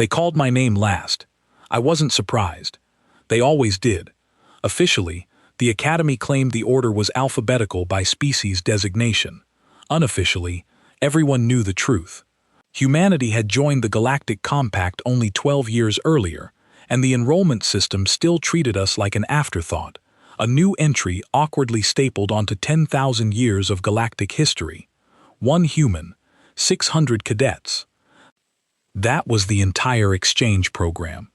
They called my name last. I wasn't surprised. They always did. Officially, the Academy claimed the order was alphabetical by species designation. Unofficially, everyone knew the truth. Humanity had joined the Galactic Compact only 12 years earlier, and the enrollment system still treated us like an afterthought, a new entry awkwardly stapled onto 10,000 years of galactic history. 1 human, 600 cadets. That was the entire exchange program.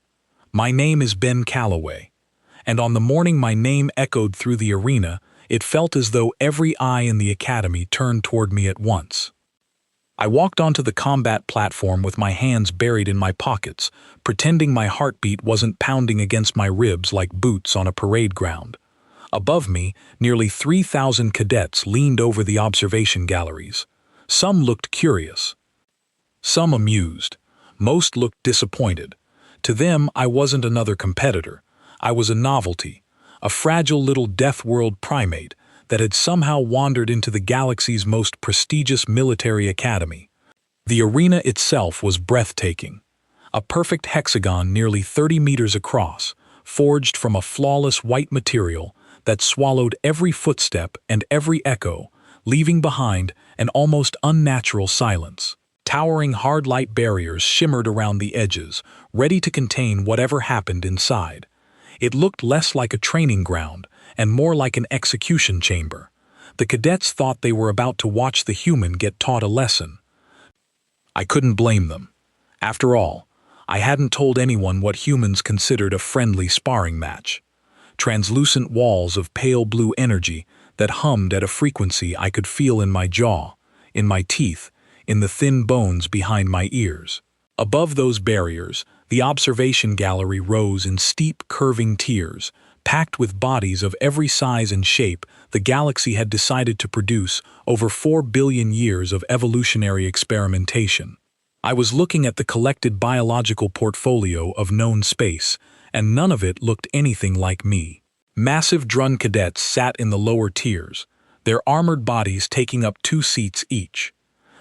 My name is Ben Calloway, and on the morning my name echoed through the arena, it felt as though every eye in the Academy turned toward me at once. I walked onto the combat platform with my hands buried in my pockets, pretending my heartbeat wasn't pounding against my ribs like boots on a parade ground. Above me, nearly 3,000 cadets leaned over the observation galleries. Some looked curious. Some amused. Most looked disappointed. To them, I wasn't another competitor. I was a novelty, a fragile little death-world primate that had somehow wandered into the galaxy's most prestigious military academy. The arena itself was breathtaking. A perfect hexagon nearly 30 meters across, forged from a flawless white material that swallowed every footstep and every echo, leaving behind an almost unnatural silence. Towering hard light barriers shimmered around the edges, ready to contain whatever happened inside. It looked less like a training ground and more like an execution chamber. The cadets thought they were about to watch the human get taught a lesson. I couldn't blame them. After all, I hadn't told anyone what humans considered a friendly sparring match. Translucent walls of pale blue energy that hummed at a frequency I could feel in my jaw, in my teeth, in the thin bones behind my ears. Above those barriers, the observation gallery rose in steep, curving tiers, packed with bodies of every size and shape the galaxy had decided to produce over 4 billion years of evolutionary experimentation. I was looking at the collected biological portfolio of known space, and none of it looked anything like me. Massive drone cadets sat in the lower tiers, their armored bodies taking up 2 seats each.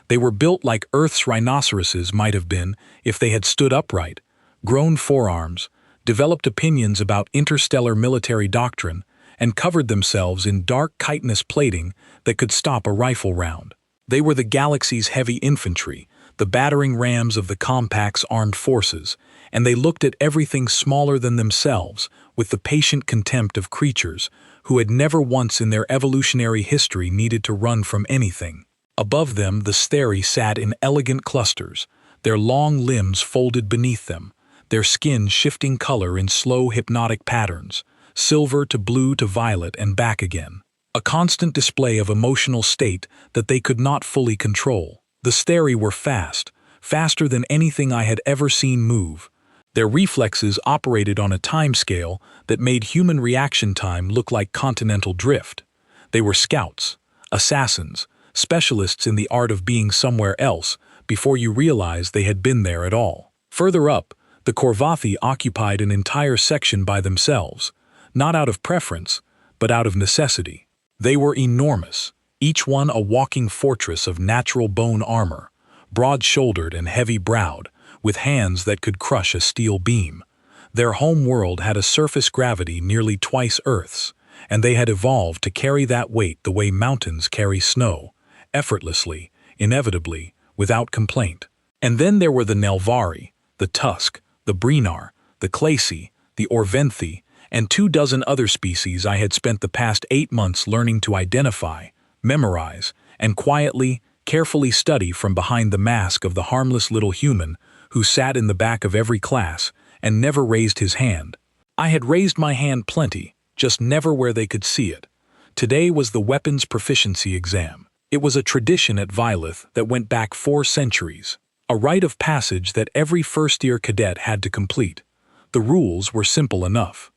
They were built like Earth's rhinoceroses might have been if they had stood upright, grown forearms, developed opinions about interstellar military doctrine, and covered themselves in dark chitinous plating that could stop a rifle round. They were the galaxy's heavy infantry, the battering rams of the Compact's armed forces, and they looked at everything smaller than themselves with the patient contempt of creatures who had never once in their evolutionary history needed to run from anything. Above them, the Steri sat in elegant clusters, their long limbs folded beneath them, their skin shifting color in slow hypnotic patterns, silver to blue to violet and back again. A constant display of emotional state that they could not fully control. The Steri were fast, faster than anything I had ever seen move. Their reflexes operated on a timescale that made human reaction time look like continental drift. They were scouts, assassins, specialists in the art of being somewhere else before you realized they had been there at all. Further up, the Korvathi occupied an entire section by themselves, not out of preference, but out of necessity. They were enormous, each one a walking fortress of natural bone armor, broad-shouldered and heavy-browed, with hands that could crush a steel beam. Their home world had a surface gravity nearly twice Earth's, and they had evolved to carry that weight the way mountains carry snow, effortlessly, inevitably, without complaint. And then there were the Nelvari, the Tusk, the Brinar, the Clacy, the Orventhi, and 24 other species I had spent the past 8 months learning to identify, memorize, and quietly, carefully study from behind the mask of the harmless little human who sat in the back of every class and never raised his hand. I had raised my hand plenty, just never where they could see it. Today was the weapons proficiency exam. It was a tradition at Violet that went back 4 centuries, a rite of passage that every first-year cadet had to complete. The rules were simple enough.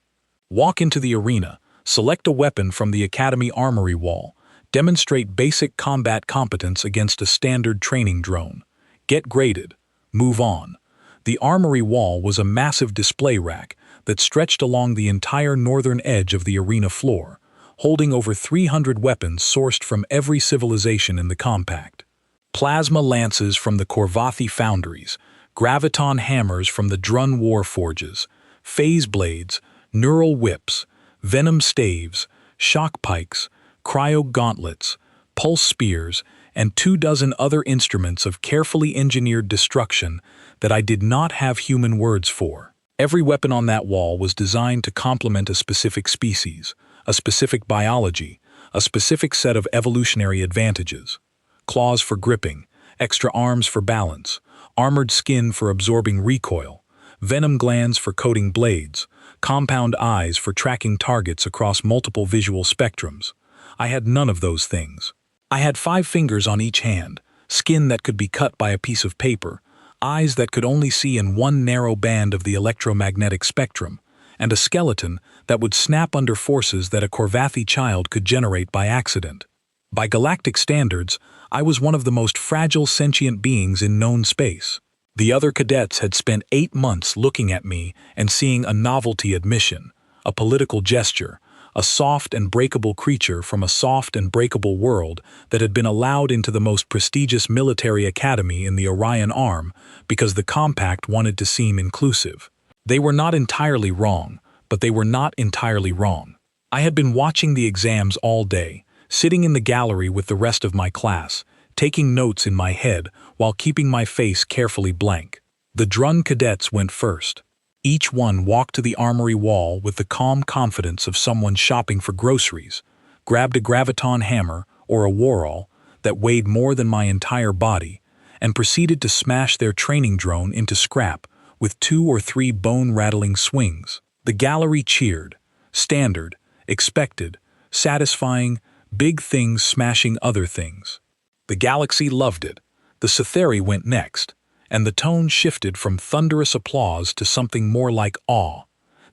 Walk into the arena, select a weapon from the Academy armory wall, demonstrate basic combat competence against a standard training drone, get graded, move on. The armory wall was a massive display rack that stretched along the entire northern edge of the arena floor, holding over 300 weapons sourced from every civilization in the Compact. Plasma lances from the Korvathi foundries, graviton hammers from the Drun war forges, phase blades, neural whips, venom staves, shock pikes, cryo gauntlets, pulse spears, and 24 other instruments of carefully engineered destruction that I did not have human words for. Every weapon on that wall was designed to complement a specific species, a specific biology, a specific set of evolutionary advantages. Claws for gripping, extra arms for balance, armored skin for absorbing recoil, venom glands for coating blades, compound eyes for tracking targets across multiple visual spectrums. I had none of those things. I had 5 fingers on each hand, skin that could be cut by a piece of paper, eyes that could only see in one narrow band of the electromagnetic spectrum, and a skeleton that would snap under forces that a Corvathi child could generate by accident. By galactic standards, I was one of the most fragile sentient beings in known space. The other cadets had spent 8 months looking at me and seeing a novelty admission, a political gesture, a soft and breakable creature from a soft and breakable world that had been allowed into the most prestigious military academy in the Orion Arm because the Compact wanted to seem inclusive. They were not entirely wrong, but they were not entirely wrong. I had been watching the exams all day, sitting in the gallery with the rest of my class, taking notes in my head while keeping my face carefully blank. The Drun cadets went first. Each one walked to the armory wall with the calm confidence of someone shopping for groceries, grabbed a graviton hammer or a warall that weighed more than my entire body, and proceeded to smash their training drone into scrap with 2 or 3 bone-rattling swings. The gallery cheered. Standard, expected, satisfying, big things smashing other things. The galaxy loved it. The Cytheri went next, and the tone shifted from thunderous applause to something more like awe.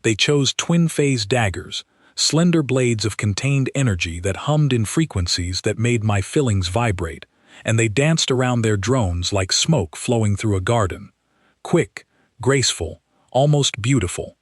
They chose twin-phase daggers, slender blades of contained energy that hummed in frequencies that made my fillings vibrate, and they danced around their drones like smoke flowing through a garden. Quick, graceful, almost beautiful.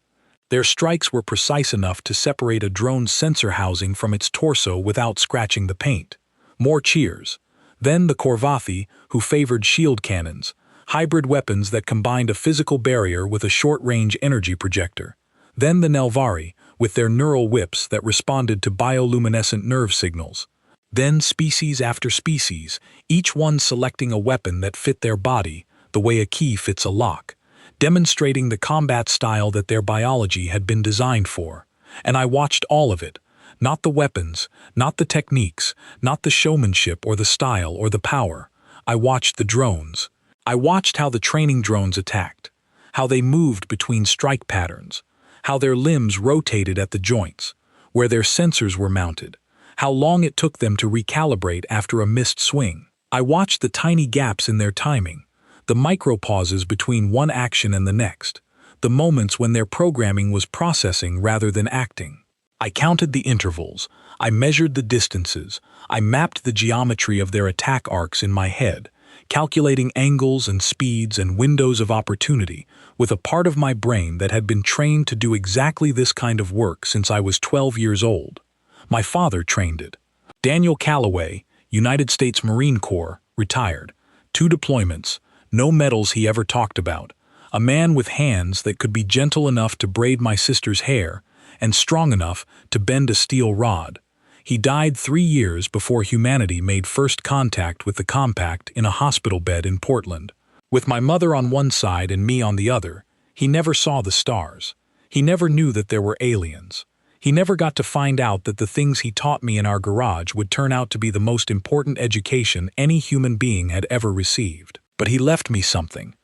Their strikes were precise enough to separate a drone's sensor housing from its torso without scratching the paint. More cheers. Then the Corvathi, who favored shield cannons, hybrid weapons that combined a physical barrier with a short-range energy projector. Then the Nelvari, with their neural whips that responded to bioluminescent nerve signals. Then species after species, each one selecting a weapon that fit their body, the way a key fits a lock, demonstrating the combat style that their biology had been designed for. And I watched all of it. Not the weapons, not the techniques, not the showmanship or the style or the power. I watched the drones. I watched how the training drones attacked, how they moved between strike patterns, how their limbs rotated at the joints, where their sensors were mounted, how long it took them to recalibrate after a missed swing. I watched the tiny gaps in their timing, the micro-pauses between one action and the next, the moments when their programming was processing rather than acting. I counted the intervals, I measured the distances, I mapped the geometry of their attack arcs in my head, calculating angles and speeds and windows of opportunity with a part of my brain that had been trained to do exactly this kind of work since I was 12 years old. My father trained it. Daniel Calloway, United States Marine Corps, retired. 2 deployments, no medals he ever talked about. A man with hands that could be gentle enough to braid my sister's hair and strong enough to bend a steel rod. He died 3 years before humanity made first contact with the Compact in a hospital bed in Portland. With my mother on one side and me on the other, he never saw the stars. He never knew that there were aliens. He never got to find out that the things he taught me in our garage would turn out to be the most important education any human being had ever received. But he left me something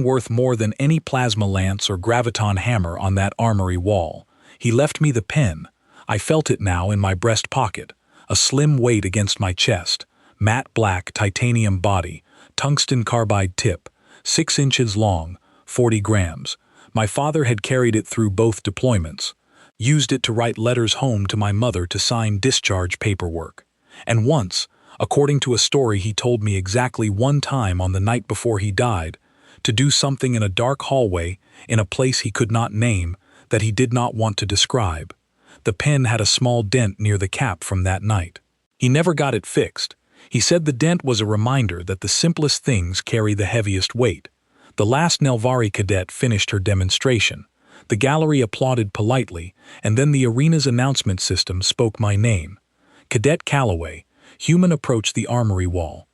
worth more than any plasma lance or graviton hammer on that armory wall. He left me the pen. I felt it now in my breast pocket, a slim weight against my chest, matte black titanium body, tungsten carbide tip, 6 inches long, 40 grams. My father had carried it through both deployments, used it to write letters home to my mother to sign discharge paperwork. And once, according to a story he told me exactly one time on the night before he died, to do something in a dark hallway in a place he could not name that he did not want to describe. The pen had a small dent near the cap from that night. He never got it fixed. He said the dent was a reminder that the simplest things carry the heaviest weight. The last Nelvari cadet finished her demonstration. The gallery applauded politely, and then the arena's announcement system spoke my name. Cadet Calloway, human, approached the armory wall.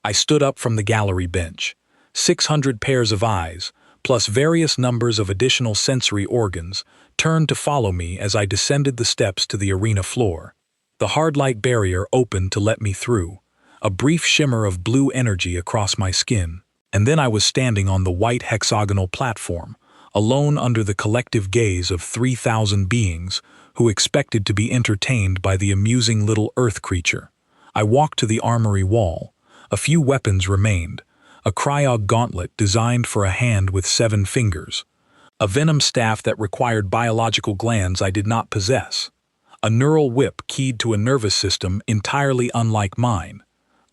I stood up from the gallery bench. 600 pairs of eyes, plus various numbers of additional sensory organs, turned to follow me as I descended the steps to the arena floor. The hard light barrier opened to let me through, a brief shimmer of blue energy across my skin, and then I was standing on the white hexagonal platform, alone under the collective gaze of 3,000 beings who expected to be entertained by the amusing little earth creature. I walked to the armory wall. A few weapons remained. A cryog gauntlet designed for a hand with 7 fingers. A venom staff that required biological glands I did not possess. A neural whip keyed to a nervous system entirely unlike mine.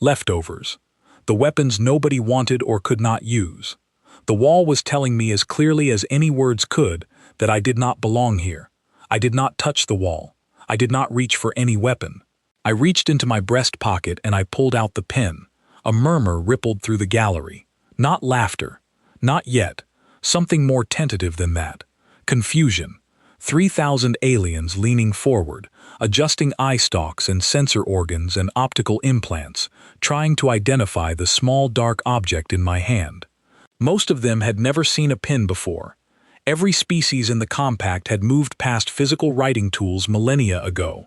Leftovers. The weapons nobody wanted or could not use. The wall was telling me as clearly as any words could that I did not belong here. I did not touch the wall. I did not reach for any weapon. I reached into my breast pocket and I pulled out the pen. A murmur rippled through the gallery. Not laughter. Not yet. Something more tentative than that. Confusion. 3,000 aliens leaning forward, adjusting eye stalks and sensor organs and optical implants, trying to identify the small dark object in my hand. Most of them had never seen a pen before. Every species in the compact had moved past physical writing tools millennia ago.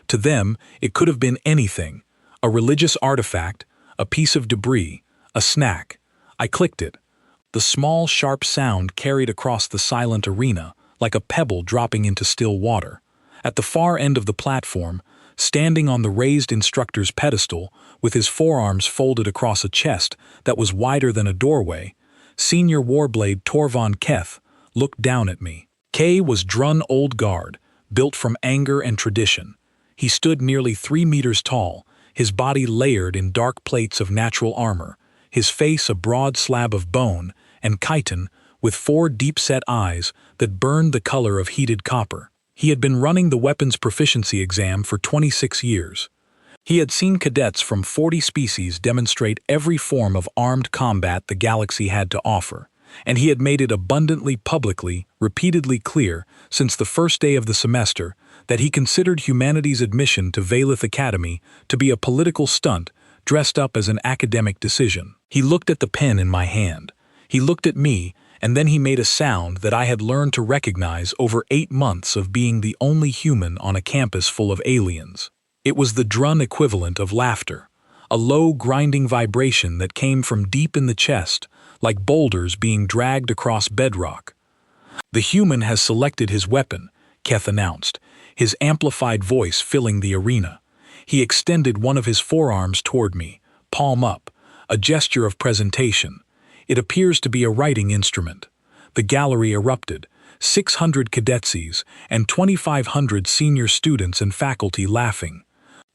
To them, it could have been anything. A religious artifact, a piece of debris, a snack. I clicked it. The small, sharp sound carried across the silent arena, like a pebble dropping into still water. At the far end of the platform, standing on the raised instructor's pedestal, with his forearms folded across a chest that was wider than a doorway, Senior Warblade Torvon Keth looked down at me. K was Drun Old Guard, built from anger and tradition. He stood nearly 3 meters tall, his body layered in dark plates of natural armor, his face a broad slab of bone, and chitin, with 4 deep-set eyes that burned the color of heated copper. He had been running the weapons proficiency exam for 26 years. He had seen cadets from 40 species demonstrate every form of armed combat the galaxy had to offer, and he had made it abundantly repeatedly clear since the first day of the semester that he considered humanity's admission to Valith Academy to be a political stunt dressed up as an academic decision. He looked at the pen in my hand. He looked at me, and then he made a sound that I had learned to recognize over 8 months of being the only human on a campus full of aliens. It was the drun equivalent of laughter, a low, grinding vibration that came from deep in the chest, like boulders being dragged across bedrock. "The human has selected his weapon," Keth announced, his amplified voice filling the arena. He extended one of his forearms toward me, palm up, a gesture of presentation. It appears to be a writing instrument. The gallery erupted, 600 cadetses and 2,500 senior students and faculty laughing.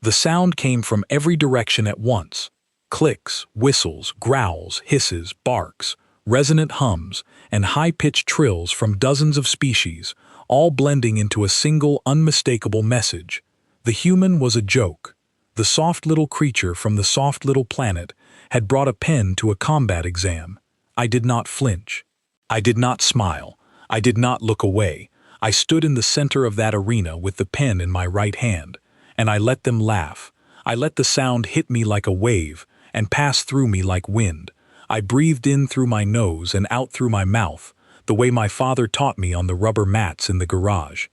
The sound came from every direction at once. Clicks, whistles, growls, hisses, barks, resonant hums, and high-pitched trills from dozens of species, all blending into a single unmistakable message. The human was a joke. The soft little creature from the soft little planet had brought a pen to a combat exam. I did not flinch. I did not smile. I did not look away. I stood in the center of that arena with the pen in my right hand, and I let them laugh. I let the sound hit me like a wave and pass through me like wind. I breathed in through my nose and out through my mouth, the way my father taught me on the rubber mats in the garage.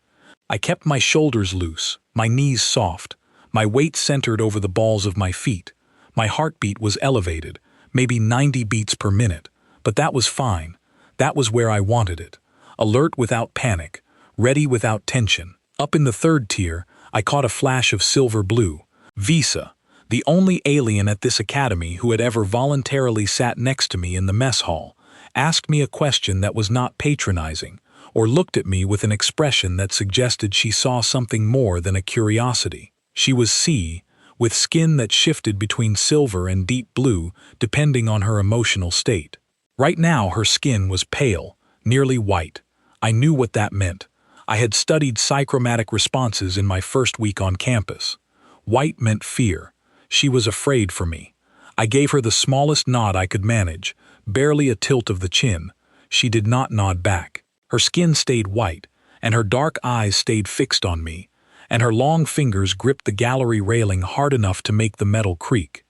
I kept my shoulders loose, my knees soft, my weight centered over the balls of my feet. My heartbeat was elevated, maybe 90 beats per minute, but that was fine. That was where I wanted it. Alert without panic, ready without tension. Up in the 3rd tier, I caught a flash of silver blue. Visa, the only alien at this academy who had ever voluntarily sat next to me in the mess hall, asked me a question that was not patronizing, or looked at me with an expression that suggested she saw something more than a curiosity. She was C, with skin that shifted between silver and deep blue depending on her emotional state. Right now her skin was pale, nearly white. I knew what that meant. I had studied psychromatic responses in my first week on campus. White meant fear. She was afraid for me. I gave her the smallest nod I could manage, barely a tilt of the chin. She did not nod back. Her skin stayed white, and her dark eyes stayed fixed on me, and her long fingers gripped the gallery railing hard enough to make the metal creak.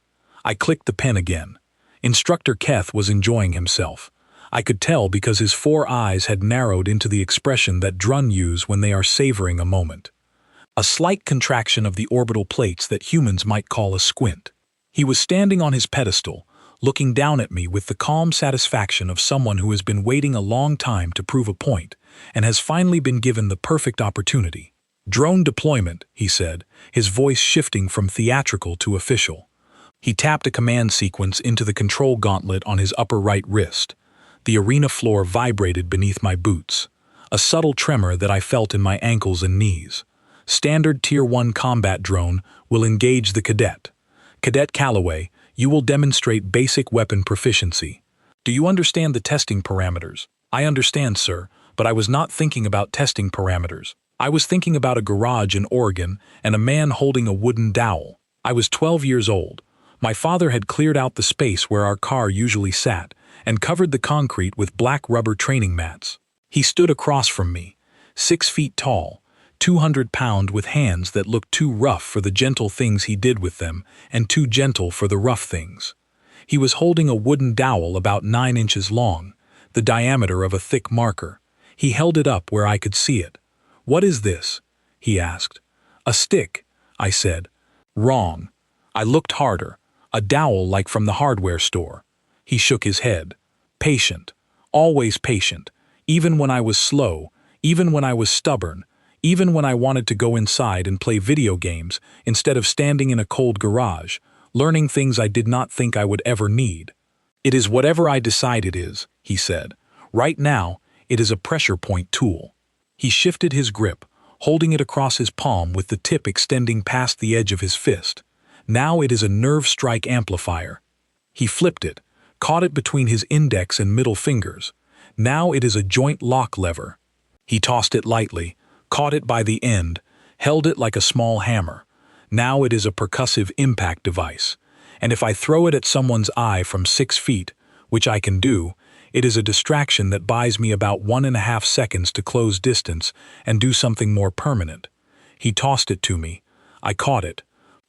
I clicked the pen again. Instructor Keth was enjoying himself. I could tell because his 4 eyes had narrowed into the expression that drun use when they are savoring a moment. A slight contraction of the orbital plates that humans might call a squint. He was standing on his pedestal, looking down at me with the calm satisfaction of someone who has been waiting a long time to prove a point and has finally been given the perfect opportunity. "Drone deployment," he said, his voice shifting from theatrical to official. He tapped a command sequence into the control gauntlet on his upper right wrist. The arena floor vibrated beneath my boots, a subtle tremor that I felt in my ankles and knees. Standard Tier 1 combat drone will engage the cadet. Cadet Calloway, you will demonstrate basic weapon proficiency. Do you understand the testing parameters? I understand, sir, but I was not thinking about testing parameters. I was thinking about a garage in Oregon and a man holding a wooden dowel. I was 12 years old. My father had cleared out the space where our car usually sat and covered the concrete with black rubber training mats. He stood across from me, 6 feet tall, 200-pound, with hands that looked too rough for the gentle things he did with them and too gentle for the rough things. He was holding a wooden dowel about 9 inches long, the diameter of a thick marker. He held it up where I could see it. "What is this?" he asked. "A stick," I said. "Wrong." I looked harder. A dowel like from the hardware store. He shook his head. "Patient. Always patient. Even when I was slow, even when I was stubborn, even when I wanted to go inside and play video games instead of standing in a cold garage, learning things I did not think I would ever need. It is whatever I decide it is," he said. "Right now, it is a pressure point tool." He shifted his grip, holding it across his palm with the tip extending past the edge of his fist. "Now it is a nerve strike amplifier." He flipped it, caught it between his index and middle fingers. "Now it is a joint lock lever." He tossed it lightly, caught it by the end, held it like a small hammer. "Now it is a percussive impact device. And if I throw it at someone's eye from 6 feet, which I can do, it is a distraction that buys me about 1.5 seconds to close distance and do something more permanent." He tossed it to me. I caught it.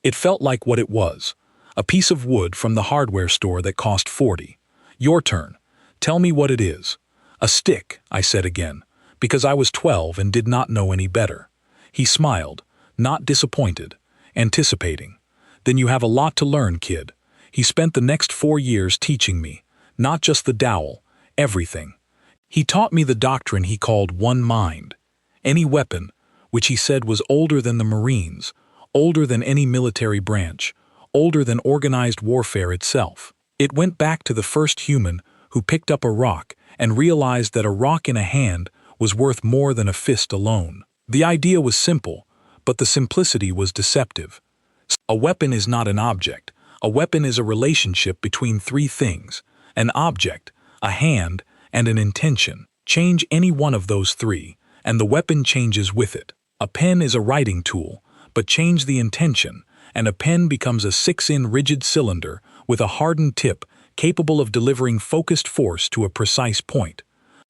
It felt like what it was, a piece of wood from the hardware store that cost $40. "Your turn. Tell me what it is." "A stick," I said again, because I was 12 and did not know any better. He smiled, not disappointed, anticipating. "Then you have a lot to learn, kid." He spent the next 4 years teaching me, not just the dowel, everything. He taught me the doctrine he called one mind. Any weapon, which he said was older than the Marines, older than any military branch, older than organized warfare itself. It went back to the first human who picked up a rock and realized that a rock in a hand was worth more than a fist alone. The idea was simple, but the simplicity was deceptive. A weapon is not an object. A weapon is a relationship between 3 things: an object, a hand, and an intention. Change any one of those 3, and the weapon changes with it. A pen is a writing tool, but change the intention, and a pen becomes a 6-in rigid cylinder with a hardened tip capable of delivering focused force to a precise point.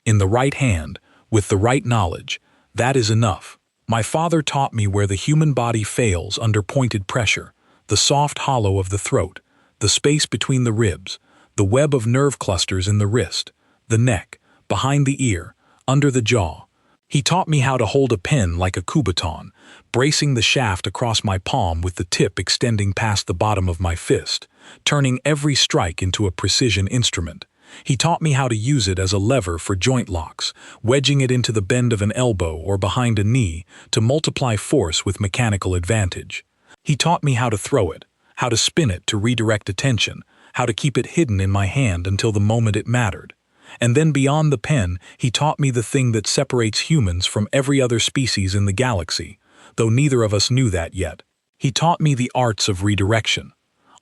In the right hand, with the right knowledge, that is enough. My father taught me where the human body fails under pointed pressure, the soft hollow of the throat, the space between the ribs, the web of nerve clusters in the wrist, the neck, behind the ear, under the jaw. He taught me how to hold a pen like a kubaton, bracing the shaft across my palm with the tip extending past the bottom of my fist, turning every strike into a precision instrument. He taught me how to use it as a lever for joint locks, wedging it into the bend of an elbow or behind a knee to multiply force with mechanical advantage. He taught me how to throw it, how to spin it to redirect attention, how to keep it hidden in my hand until the moment it mattered. And then beyond the pen, he taught me the thing that separates humans from every other species in the galaxy, though neither of us knew that yet. He taught me the arts of redirection.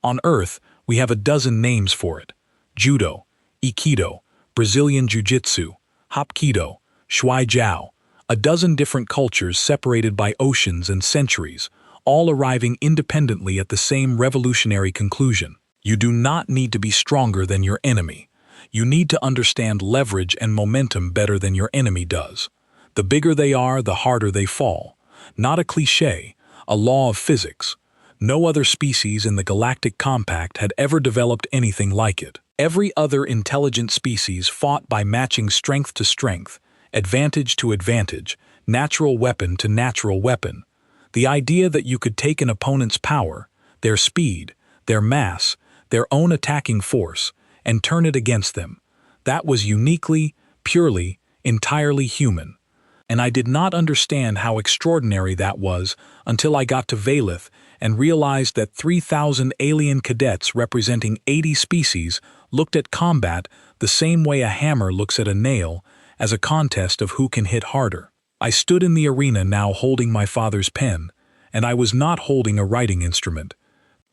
On Earth, we have a dozen names for it: Judo, Aikido, Brazilian Jiu-Jitsu, Hapkido, Shui Jiao, a dozen different cultures separated by oceans and centuries, all arriving independently at the same revolutionary conclusion. You do not need to be stronger than your enemy. You need to understand leverage and momentum better than your enemy does. The bigger they are, the harder they fall. Not a cliché, a law of physics. No other species in the Galactic Compact had ever developed anything like it. Every other intelligent species fought by matching strength to strength, advantage to advantage, natural weapon to natural weapon. The idea that you could take an opponent's power, their speed, their mass, their own attacking force, and turn it against them, that was uniquely, purely, entirely human. And I did not understand how extraordinary that was until I got to Valith and realized that 3,000 alien cadets representing 80 species looked at combat the same way a hammer looks at a nail, as a contest of who can hit harder. I stood in the arena now holding my father's pen, and I was not holding a writing instrument.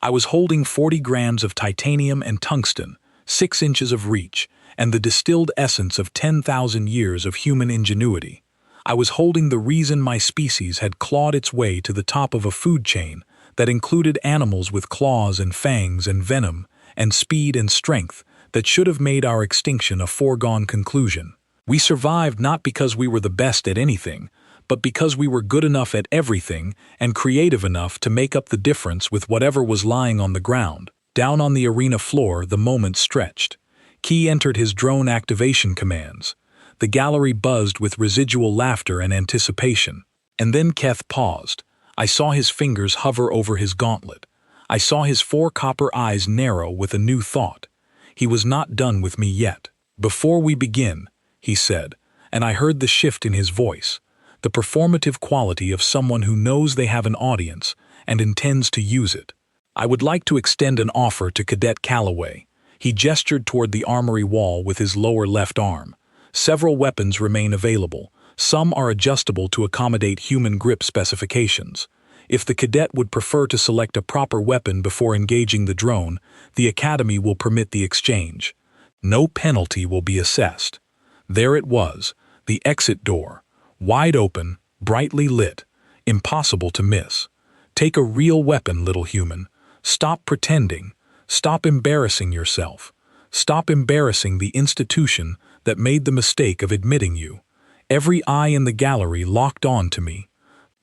I was holding 40 grams of titanium and tungsten, 6 inches of reach, and the distilled essence of 10,000 years of human ingenuity. I was holding the reason my species had clawed its way to the top of a food chain that included animals with claws and fangs and venom and speed and strength that should have made our extinction a foregone conclusion. We survived not because we were the best at anything, but because we were good enough at everything and creative enough to make up the difference with whatever was lying on the ground. Down on the arena floor, the moment stretched. Key entered his drone activation commands. The gallery buzzed with residual laughter and anticipation. And then Keth paused. I saw his fingers hover over his gauntlet. I saw his 4 copper eyes narrow with a new thought. He was not done with me yet. "Before we begin," he said, and I heard the shift in his voice, the performative quality of someone who knows they have an audience and intends to use it. "I would like to extend an offer to Cadet Calloway." He gestured toward the armory wall with his lower left arm. "Several weapons remain available. Some are adjustable to accommodate human grip specifications. If the cadet would prefer to select a proper weapon before engaging the drone, the Academy will permit the exchange. No penalty will be assessed." There it was, the exit door, wide open, brightly lit, impossible to miss. Take a real weapon, little human. Stop pretending. Stop embarrassing yourself. Stop embarrassing the institution that made the mistake of admitting you. Every eye in the gallery locked on to me.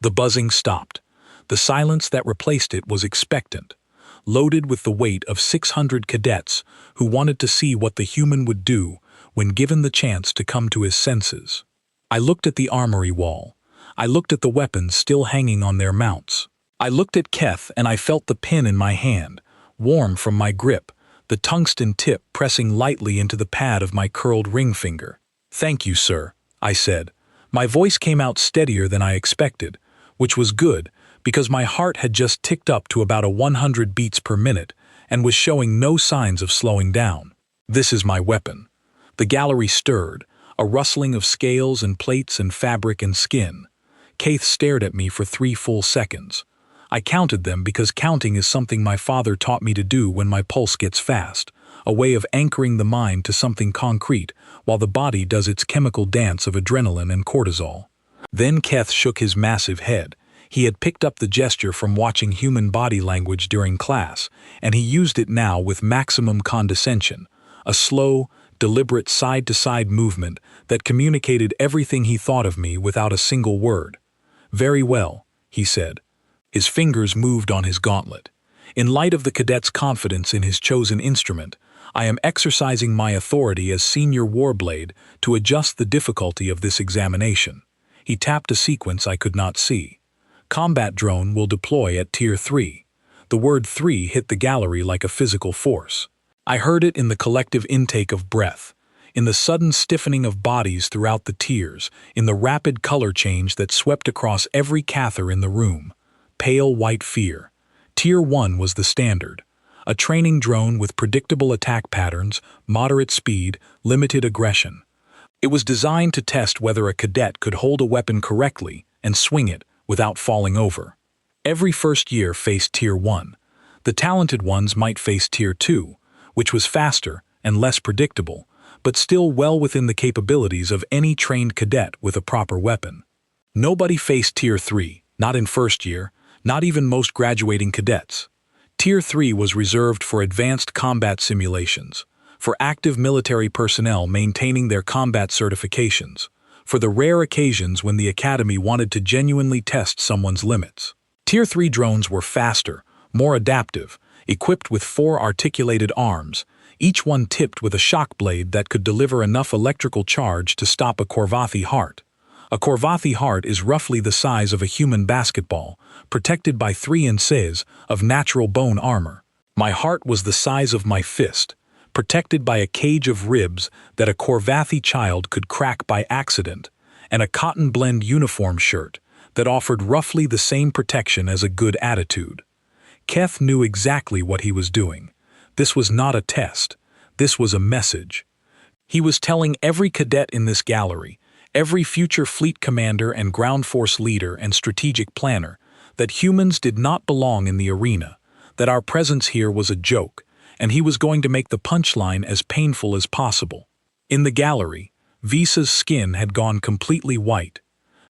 The buzzing stopped. The silence that replaced it was expectant, loaded with the weight of 600 cadets who wanted to see what the human would do when given the chance to come to his senses. I looked at the armory wall. I looked at the weapons still hanging on their mounts. I looked at Keth and I felt the pin in my hand, warm from my grip, the tungsten tip pressing lightly into the pad of my curled ring finger. "Thank you, sir," I said. My voice came out steadier than I expected, which was good because my heart had just ticked up to about 100 beats per minute and was showing no signs of slowing down. "This is my weapon." The gallery stirred, a rustling of scales and plates and fabric and skin. Kaith stared at me for 3 full seconds. I counted them because counting is something my father taught me to do when my pulse gets fast, a way of anchoring the mind to something concrete while the body does its chemical dance of adrenaline and cortisol. Then Keth shook his massive head. He had picked up the gesture from watching human body language during class, and he used it now with maximum condescension, a slow, deliberate side-to-side movement that communicated everything he thought of me without a single word. "Very well," he said. His fingers moved on his gauntlet. "In light of the cadet's confidence in his chosen instrument, I am exercising my authority as senior warblade to adjust the difficulty of this examination." He tapped a sequence I could not see. "Combat drone will deploy at Tier 3. The word 3 hit the gallery like a physical force. I heard it in the collective intake of breath, in the sudden stiffening of bodies throughout the tiers, in the rapid color change that swept across every Cather in the room. Pale white fear. Tier 1 was the standard. A training drone with predictable attack patterns, moderate speed, limited aggression. It was designed to test whether a cadet could hold a weapon correctly and swing it without falling over. Every first year faced Tier 1. The talented ones might face Tier 2, which was faster and less predictable, but still well within the capabilities of any trained cadet with a proper weapon. Nobody faced Tier 3, not in first year, not even most graduating cadets. Tier 3 was reserved for advanced combat simulations, for active military personnel maintaining their combat certifications, for the rare occasions when the Academy wanted to genuinely test someone's limits. Tier 3 drones were faster, more adaptive, equipped with 4 articulated arms, each one tipped with a shock blade that could deliver enough electrical charge to stop a Korvathi heart. A Korvathi heart is roughly the size of a human basketball, protected by 3 inches of natural bone armor. My heart was the size of my fist, protected by a cage of ribs that a Korvathi child could crack by accident, and a cotton blend uniform shirt that offered roughly the same protection as a good attitude. Keth knew exactly what he was doing. This was not a test. This was a message. He was telling every cadet in this gallery, every future fleet commander and ground force leader and strategic planner, that humans did not belong in the arena, that our presence here was a joke, and he was going to make the punchline as painful as possible. In the gallery, Visa's skin had gone completely white.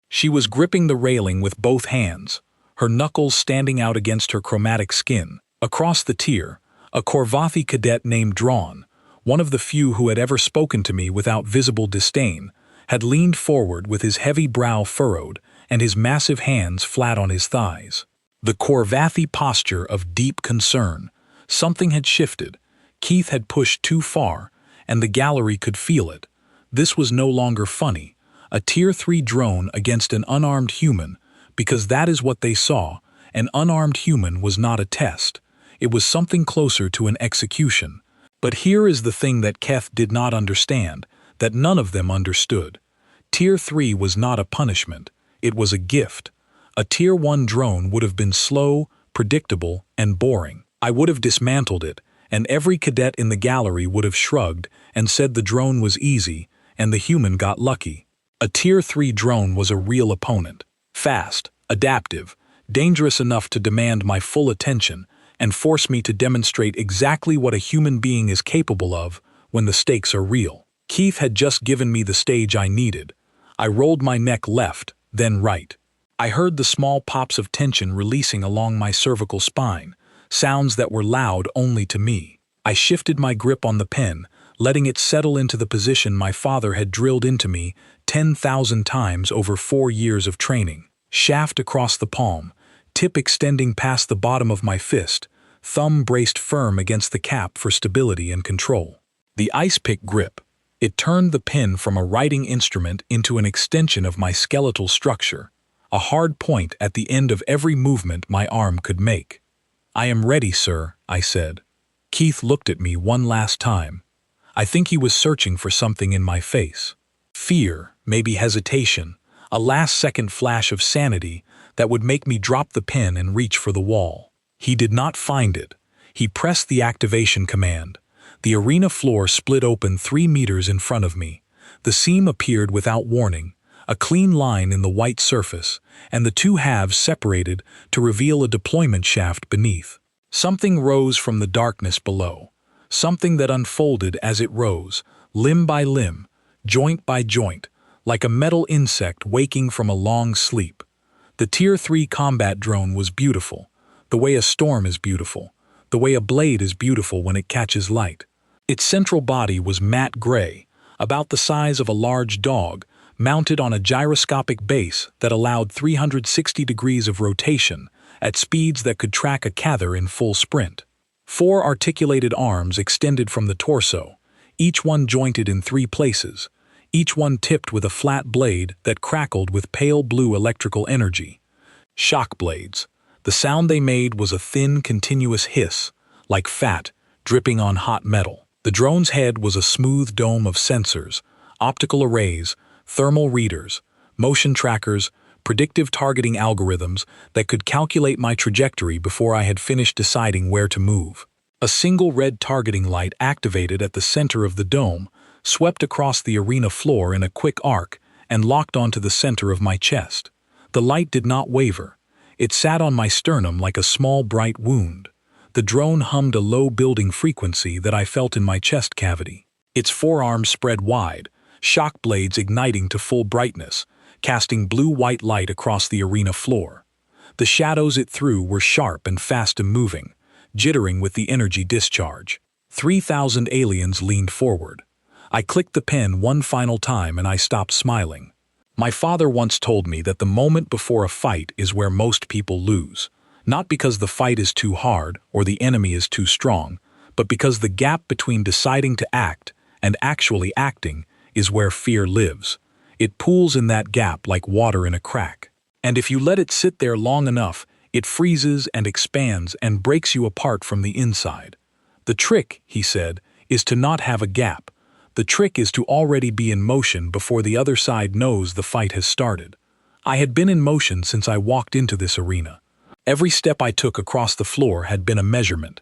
She was gripping the railing with both hands, her knuckles standing out against her chromatic skin. Across the tier, a Korvathi cadet named Drawn, one of the few who had ever spoken to me without visible disdain, had leaned forward with his heavy brow furrowed and his massive hands flat on his thighs. The Korvathi posture of deep concern. Something had shifted. Keith had pushed too far, and the gallery could feel it. This was no longer funny. A Tier 3 drone against an unarmed human, because that is what they saw. An unarmed human was not a test. It was something closer to an execution. But here is the thing that Keth did not understand, that none of them understood. Tier 3 was not a punishment. It was a gift. A Tier 1 drone would have been slow, predictable, and boring. I would have dismantled it, and every cadet in the gallery would have shrugged and said the drone was easy, and the human got lucky. A Tier 3 drone was a real opponent. Fast, adaptive, dangerous enough to demand my full attention and force me to demonstrate exactly what a human being is capable of when the stakes are real. Keith had just given me the stage I needed. I rolled my neck left, then right. I heard the small pops of tension releasing along my cervical spine, sounds that were loud only to me. I shifted my grip on the pen, letting it settle into the position my father had drilled into me 10,000 times over 4 years of training. Shaft across the palm, tip extending past the bottom of my fist, thumb braced firm against the cap for stability and control. The ice pick grip. It turned the pen from a writing instrument into an extension of my skeletal structure, a hard point at the end of every movement my arm could make. "I am ready, sir," I said. Keith looked at me one last time. I think he was searching for something in my face. Fear, maybe hesitation, a last-second flash of sanity that would make me drop the pen and reach for the wall. He did not find it. He pressed the activation command. The arena floor split open 3 meters in front of me. The seam appeared without warning, a clean line in the white surface, and the 2 halves separated to reveal a deployment shaft beneath. Something rose from the darkness below, something that unfolded as it rose, limb by limb, joint by joint, like a metal insect waking from a long sleep. The Tier 3 combat drone was beautiful, the way a storm is beautiful, the way a blade is beautiful when it catches light. Its central body was matte gray, about the size of a large dog, mounted on a gyroscopic base that allowed 360 degrees of rotation at speeds that could track a cather in full sprint. 4 articulated arms extended from the torso, each one jointed in 3 places, each one tipped with a flat blade that crackled with pale blue electrical energy. Shock blades. The sound they made was a thin, continuous hiss, like fat, dripping on hot metal. The drone's head was a smooth dome of sensors, optical arrays, thermal readers, motion trackers, predictive targeting algorithms that could calculate my trajectory before I had finished deciding where to move. A single red targeting light activated at the center of the dome, swept across the arena floor in a quick arc, and locked onto the center of my chest. The light did not waver. It sat on my sternum like a small bright wound. The drone hummed a low building frequency that I felt in my chest cavity. Its forearms spread wide, shock blades igniting to full brightness, casting blue-white light across the arena floor. The shadows it threw were sharp and fast moving, jittering with the energy discharge. 3,000 aliens leaned forward. I clicked the pen one final time and I stopped smiling. My father once told me that the moment before a fight is where most people lose. Not because the fight is too hard or the enemy is too strong, but because the gap between deciding to act and actually acting is where fear lives. It pools in that gap like water in a crack. And if you let it sit there long enough, it freezes and expands and breaks you apart from the inside. The trick, he said, is to not have a gap. The trick is to already be in motion before the other side knows the fight has started. I had been in motion since I walked into this arena. Every step I took across the floor had been a measurement.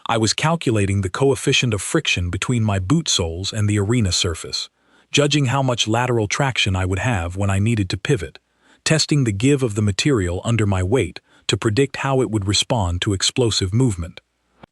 I was calculating the coefficient of friction between my boot soles and the arena surface, judging how much lateral traction I would have when I needed to pivot, testing the give of the material under my weight to predict how it would respond to explosive movement.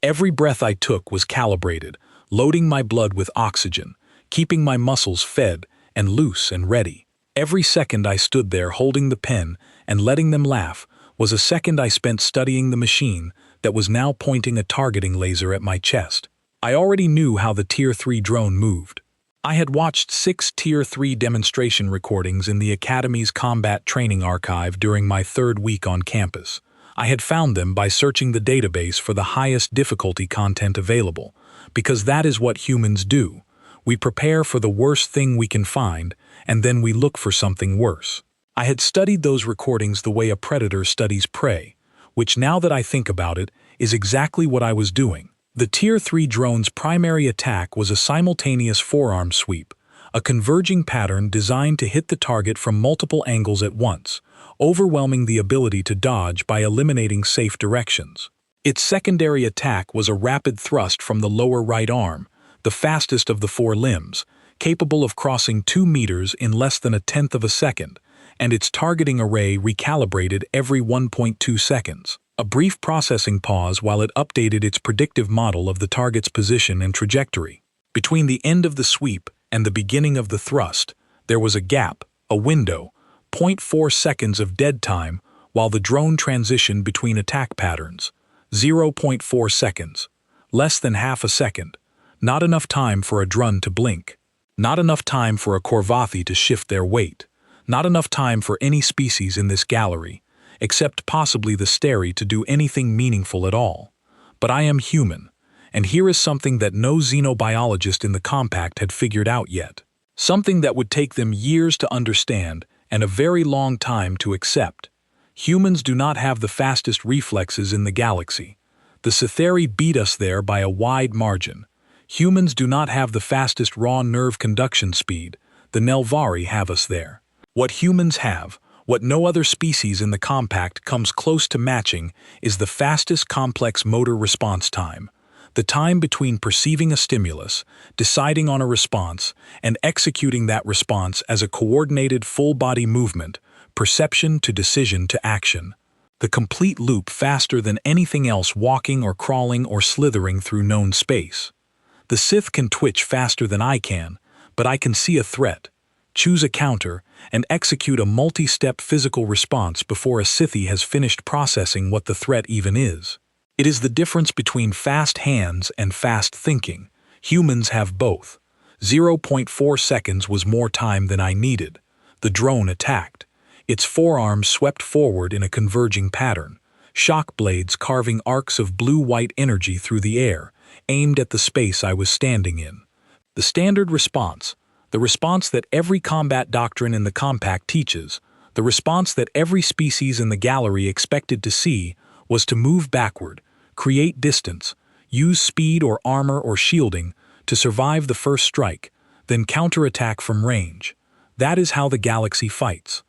Every breath I took was calibrated, loading my blood with oxygen, keeping my muscles fed and loose and ready. Every second I stood there holding the pen and letting them laugh was a second I spent studying the machine that was now pointing a targeting laser at my chest. I already knew how the Tier 3 drone moved. I had watched 6 Tier 3 demonstration recordings in the Academy's combat training archive during my 3rd week on campus. I had found them by searching the database for the highest difficulty content available, because that is what humans do. We prepare for the worst thing we can find, and then we look for something worse. I had studied those recordings the way a predator studies prey, which now that I think about it, is exactly what I was doing. The Tier 3 drone's primary attack was a simultaneous forearm sweep, a converging pattern designed to hit the target from multiple angles at once, overwhelming the ability to dodge by eliminating safe directions. Its secondary attack was a rapid thrust from the lower right arm, the fastest of the 4 limbs, capable of crossing 2 meters in less than a tenth of a second, and its targeting array recalibrated every 1.2 seconds. A brief processing pause while it updated its predictive model of the target's position and trajectory. Between the end of the sweep and the beginning of the thrust, there was a gap, a window, 0.4 seconds of dead time while the drone transitioned between attack patterns. 0.4 seconds. Less than half a second. Not enough time for a drone to blink. Not enough time for a Corvathi to shift their weight. Not enough time for any species in this gallery, except possibly the Steri, to do anything meaningful at all. But I am human, and here is something that no xenobiologist in the compact had figured out yet. Something that would take them years to understand and a very long time to accept. Humans do not have the fastest reflexes in the galaxy. The Sitheri beat us there by a wide margin. Humans do not have the fastest raw nerve conduction speed. The Nelvari have us there. What humans have, what no other species in the compact comes close to matching, is the fastest complex motor response time. The time between perceiving a stimulus, deciding on a response, and executing that response as a coordinated full-body movement, perception to decision to action. The complete loop faster than anything else walking or crawling or slithering through known space. The Sith can twitch faster than I can, but I can see a threat, choose a counter, and execute a multi-step physical response before a Sithie has finished processing what the threat even is. It is the difference between fast hands and fast thinking. Humans have both. 0.4 seconds was more time than I needed. The drone attacked. Its forearms swept forward in a converging pattern, shock blades carving arcs of blue-white energy through the air, aimed at the space I was standing in. The standard response, the response that every combat doctrine in the compact teaches, the response that every species in the gallery expected to see, was to move backward, create distance, use speed or armor or shielding to survive the first strike, then counterattack from range. That is how the galaxy fights.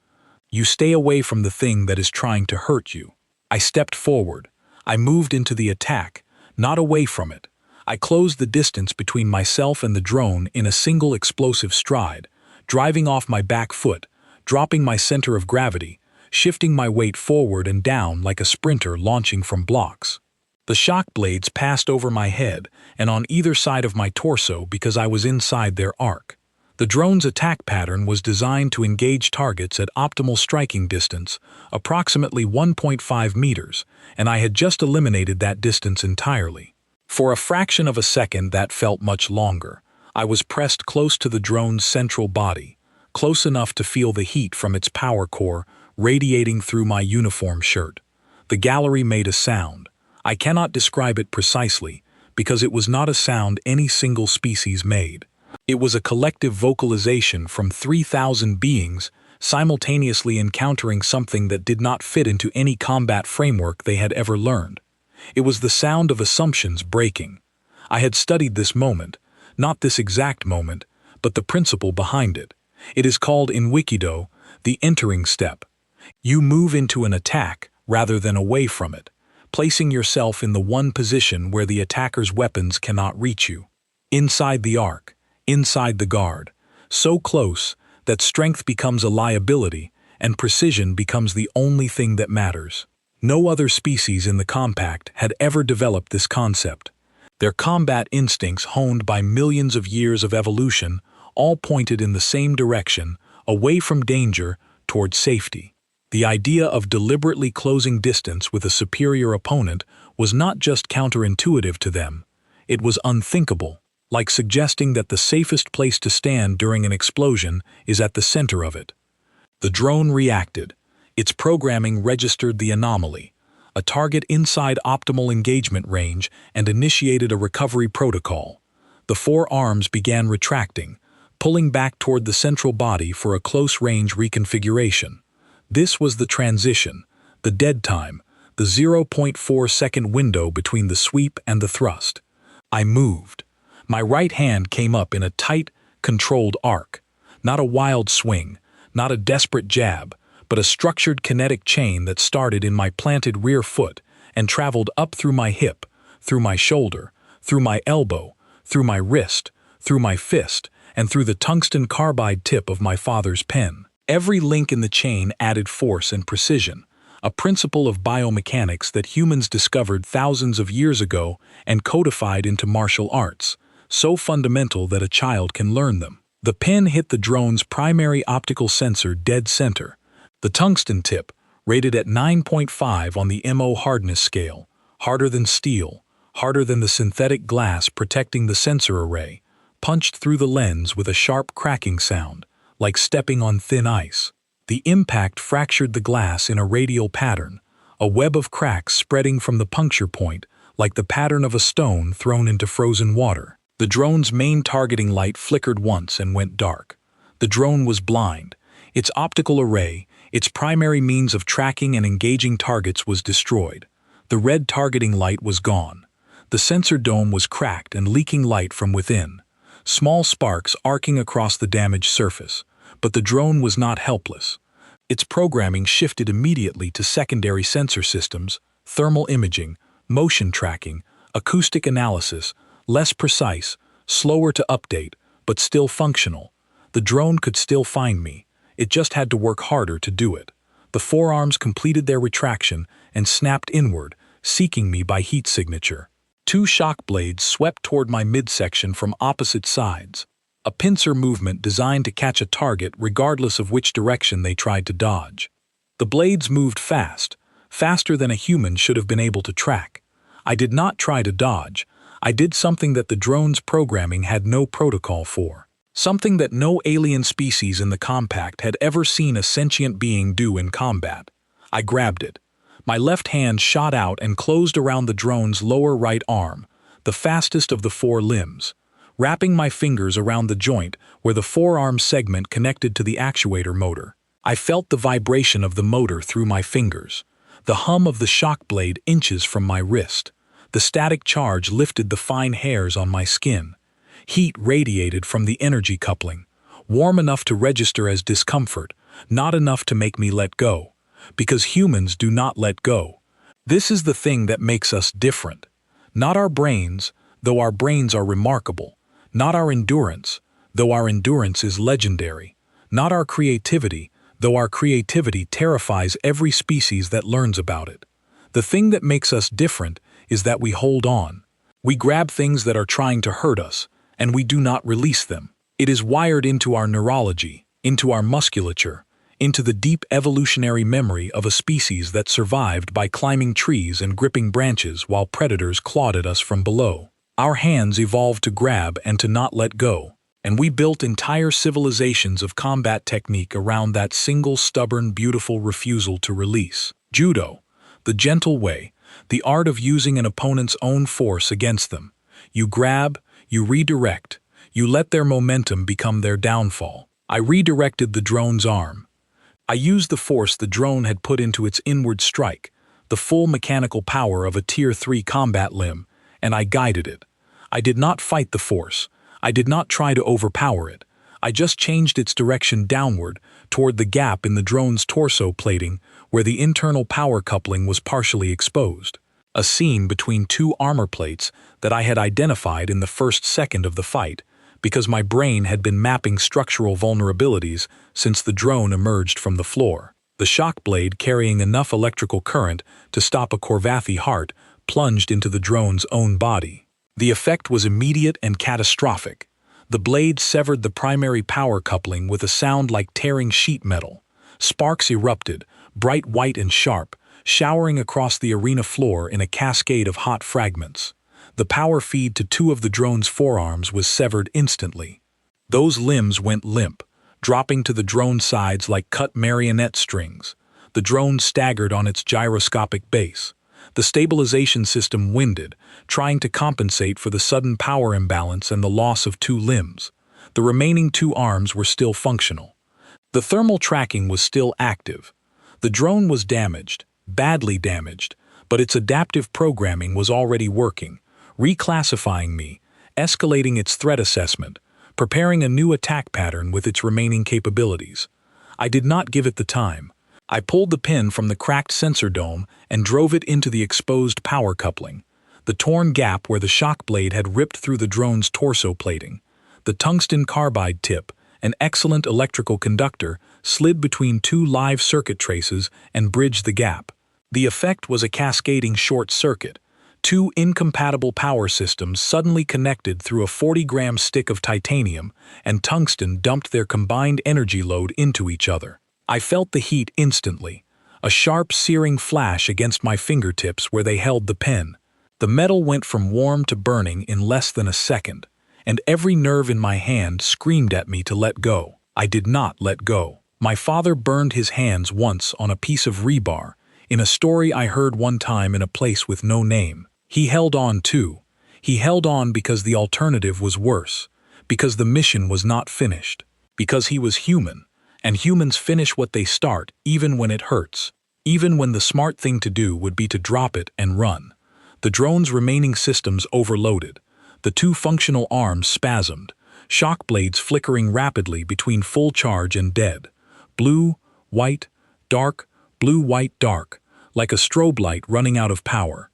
You stay away from the thing that is trying to hurt you. I stepped forward. I moved into the attack, not away from it. I closed the distance between myself and the drone in a single explosive stride, driving off my back foot, dropping my center of gravity, shifting my weight forward and down like a sprinter launching from blocks. The shock blades passed over my head and on either side of my torso because I was inside their arc. The drone's attack pattern was designed to engage targets at optimal striking distance, approximately 1.5 meters, and I had just eliminated that distance entirely. For a fraction of a second that felt much longer. I was pressed close to the drone's central body, close enough to feel the heat from its power core radiating through my uniform shirt. The gallery made a sound. I cannot describe it precisely, because it was not a sound any single species made. It was a collective vocalization from 3,000 beings simultaneously encountering something that did not fit into any combat framework they had ever learned. It was the sound of assumptions breaking. I had studied this moment, not this exact moment, but the principle behind it. It is called in Wikido the entering step. You move into an attack rather than away from it, placing yourself in the one position where the attacker's weapons cannot reach you. Inside the arc, inside the guard, so close that strength becomes a liability and precision becomes the only thing that matters. No other species in the compact had ever developed this concept. Their combat instincts, honed by millions of years of evolution, all pointed in the same direction, away from danger toward safety. The idea of deliberately closing distance with a superior opponent was not just counterintuitive to them, it was unthinkable, like suggesting that the safest place to stand during an explosion is at the center of it. The drone reacted. Its programming registered the anomaly, a target inside optimal engagement range, and initiated a recovery protocol. The four arms began retracting, pulling back toward the central body for a close-range reconfiguration. This was the transition, the dead time, the 0.4-second window between the sweep and the thrust. I moved. My right hand came up in a tight, controlled arc. Not a wild swing, not a desperate jab, but a structured kinetic chain that started in my planted rear foot and traveled up through my hip, through my shoulder, through my elbow, through my wrist, through my fist, and through the tungsten carbide tip of my father's pen. Every link in the chain added force and precision, a principle of biomechanics that humans discovered thousands of years ago and codified into martial arts, so fundamental that a child can learn them. The pen hit the drone's primary optical sensor dead center. The tungsten tip, rated at 9.5 on the MO hardness scale, harder than steel, harder than the synthetic glass protecting the sensor array, punched through the lens with a sharp cracking sound, like stepping on thin ice. The impact fractured the glass in a radial pattern, a web of cracks spreading from the puncture point, like the pattern of a stone thrown into frozen water. The drone's main targeting light flickered once and went dark. The drone was blind. Its optical array, its primary means of tracking and engaging targets, was destroyed. The red targeting light was gone. The sensor dome was cracked and leaking light from within, small sparks arcing across the damaged surface. But the drone was not helpless. Its programming shifted immediately to secondary sensor systems, thermal imaging, motion tracking, acoustic analysis, less precise, slower to update, but still functional. The drone could still find me. It just had to work harder to do it. The forearms completed their retraction and snapped inward, seeking me by heat signature. Two shock blades swept toward my midsection from opposite sides, a pincer movement designed to catch a target regardless of which direction they tried to dodge. The blades moved fast, faster than a human should have been able to track. I did not try to dodge. I did something that the drone's programming had no protocol for. Something that no alien species in the compact had ever seen a sentient being do in combat. I grabbed it. My left hand shot out and closed around the drone's lower right arm, the fastest of the four limbs, wrapping my fingers around the joint where the forearm segment connected to the actuator motor. I felt the vibration of the motor through my fingers, the hum of the shock blade inches from my wrist. The static charge lifted the fine hairs on my skin. Heat radiated from the energy coupling, warm enough to register as discomfort, not enough to make me let go, because humans do not let go. This is the thing that makes us different. Not our brains, though our brains are remarkable. Not our endurance, though our endurance is legendary. Not our creativity, though our creativity terrifies every species that learns about it. The thing that makes us different is that we hold on. We grab things that are trying to hurt us, and we do not release them. It is wired into our neurology, into our musculature, into the deep evolutionary memory of a species that survived by climbing trees and gripping branches while predators clawed at us from below. Our hands evolved to grab and to not let go, and we built entire civilizations of combat technique around that single stubborn, beautiful refusal to release. Judo, the gentle way, the art of using an opponent's own force against them. You grab, you redirect, you let their momentum become their downfall. I redirected the drone's arm. I used the force the drone had put into its inward strike, the full mechanical power of a Tier 3 combat limb, and I guided it. I did not fight the force. I did not try to overpower it. I just changed its direction downward, toward the gap in the drone's torso plating where the internal power coupling was partially exposed. A seam between two armor plates that I had identified in the first second of the fight, because my brain had been mapping structural vulnerabilities since the drone emerged from the floor. The shock blade, carrying enough electrical current to stop a Corvathi heart, plunged into the drone's own body. The effect was immediate and catastrophic. The blade severed the primary power coupling with a sound like tearing sheet metal. Sparks erupted, bright white and sharp, showering across the arena floor in a cascade of hot fragments. The power feed to two of the drone's forearms was severed instantly. Those limbs went limp, dropping to the drone's sides like cut marionette strings. The drone staggered on its gyroscopic base. The stabilization system winded, trying to compensate for the sudden power imbalance and the loss of two limbs. The remaining two arms were still functional. The thermal tracking was still active. The drone was damaged, badly damaged, but its adaptive programming was already working, reclassifying me, escalating its threat assessment, preparing a new attack pattern with its remaining capabilities. I did not give it the time. I pulled the pin from the cracked sensor dome and drove it into the exposed power coupling, the torn gap where the shock blade had ripped through the drone's torso plating. The tungsten carbide tip, an excellent electrical conductor, slid between two live circuit traces and bridged the gap. The effect was a cascading short circuit. Two incompatible power systems suddenly connected through a 40-gram stick of titanium, and tungsten dumped their combined energy load into each other. I felt the heat instantly, a sharp, searing flash against my fingertips where they held the pen. The metal went from warm to burning in less than a second, and every nerve in my hand screamed at me to let go. I did not let go. My father burned his hands once on a piece of rebar, in a story I heard one time in a place with no name. He held on too. He held on because the alternative was worse, because the mission was not finished, because he was human, and humans finish what they start even when it hurts, even when the smart thing to do would be to drop it and run. The drone's remaining systems overloaded. The two functional arms spasmed, shock blades flickering rapidly between full charge and dead. Blue, white, dark, blue, white, dark, like a strobe light running out of power.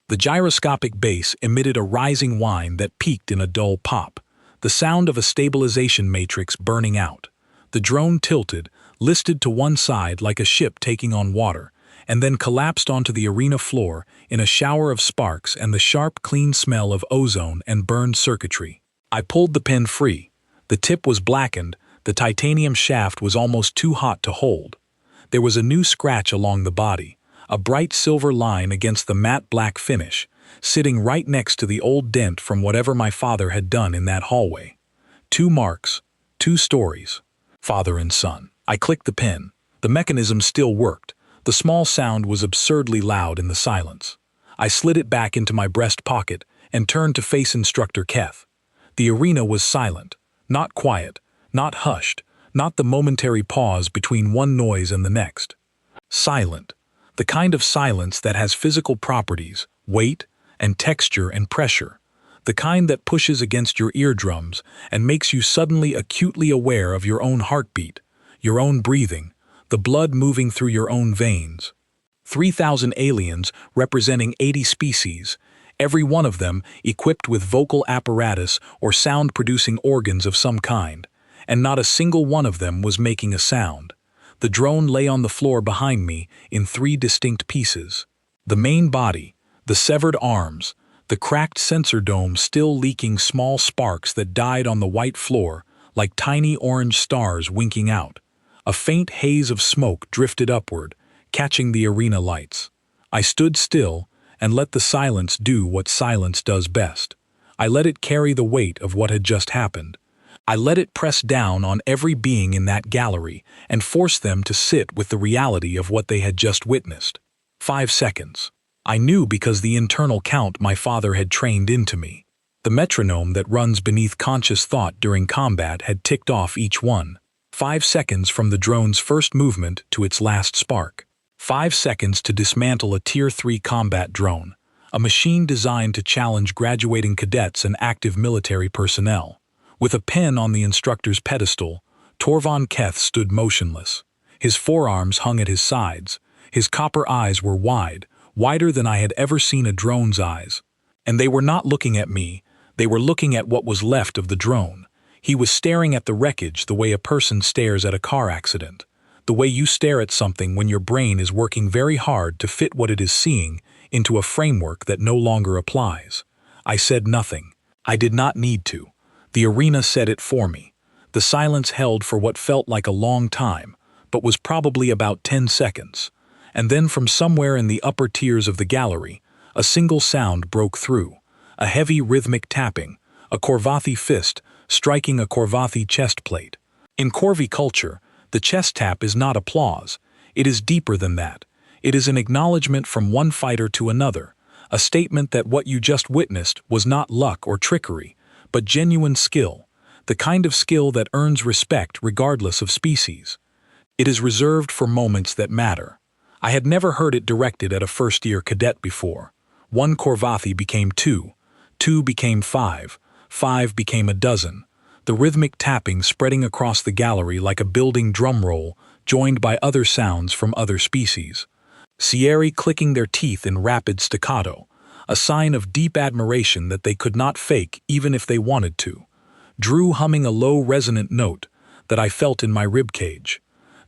The gyroscopic base emitted a rising whine that peaked in a dull pop, the sound of a stabilization matrix burning out. The drone tilted, listed to one side like a ship taking on water, and then collapsed onto the arena floor in a shower of sparks and the sharp, clean smell of ozone and burned circuitry. I pulled the pin free. The tip was blackened, the titanium shaft was almost too hot to hold. There was a new scratch along the body, a bright silver line against the matte black finish, sitting right next to the old dent from whatever my father had done in that hallway. Two marks, two stories. Father and son. I clicked the pin. The mechanism still worked. The small sound was absurdly loud in the silence. I slid it back into my breast pocket and turned to face Instructor Keth. The arena was silent, not quiet, not hushed, not the momentary pause between one noise and the next. Silent. The kind of silence that has physical properties, weight, and texture and pressure. The kind that pushes against your eardrums and makes you suddenly acutely aware of your own heartbeat, your own breathing, the blood moving through your own veins. 3,000 aliens representing 80 species, every one of them equipped with vocal apparatus or sound-producing organs of some kind, and not a single one of them was making a sound. The drone lay on the floor behind me in three distinct pieces. The main body, the severed arms, the cracked sensor dome still leaking small sparks that died on the white floor like tiny orange stars winking out. A faint haze of smoke drifted upward, catching the arena lights. I stood still and let the silence do what silence does best. I let it carry the weight of what had just happened. I let it press down on every being in that gallery and force them to sit with the reality of what they had just witnessed. 5 seconds. I knew because the internal count my father had trained into me. The metronome that runs beneath conscious thought during combat had ticked off each one. 5 seconds from the drone's first movement to its last spark. 5 seconds to dismantle a Tier 3 combat drone, a machine designed to challenge graduating cadets and active military personnel. With a pen on the instructor's pedestal, Torvon Keth stood motionless. His forearms hung at his sides. His copper eyes were wide, wider than I had ever seen a drone's eyes. And they were not looking at me, they were looking at what was left of the drone. He was staring at the wreckage the way a person stares at a car accident. The way you stare at something when your brain is working very hard to fit what it is seeing into a framework that no longer applies. I said nothing. I did not need to. The arena said it for me. The silence held for what felt like a long time, but was probably about 10 seconds. And then from somewhere in the upper tiers of the gallery, a single sound broke through. A heavy rhythmic tapping, a Korvathi fist striking a Korvathi chest plate. In Corvi culture, the chest tap is not applause. It is deeper than that. It is an acknowledgement from one fighter to another, a statement that what you just witnessed was not luck or trickery, but genuine skill, the kind of skill that earns respect regardless of species. It is reserved for moments that matter. I had never heard it directed at a first-year cadet before. 1 Korvathi became 2, 2 became 5, 5 became a dozen. The rhythmic tapping spreading across the gallery like a building drum roll, joined by other sounds from other species. Sierri clicking their teeth in rapid staccato, a sign of deep admiration that they could not fake even if they wanted to. Drew humming a low resonant note that I felt in my ribcage.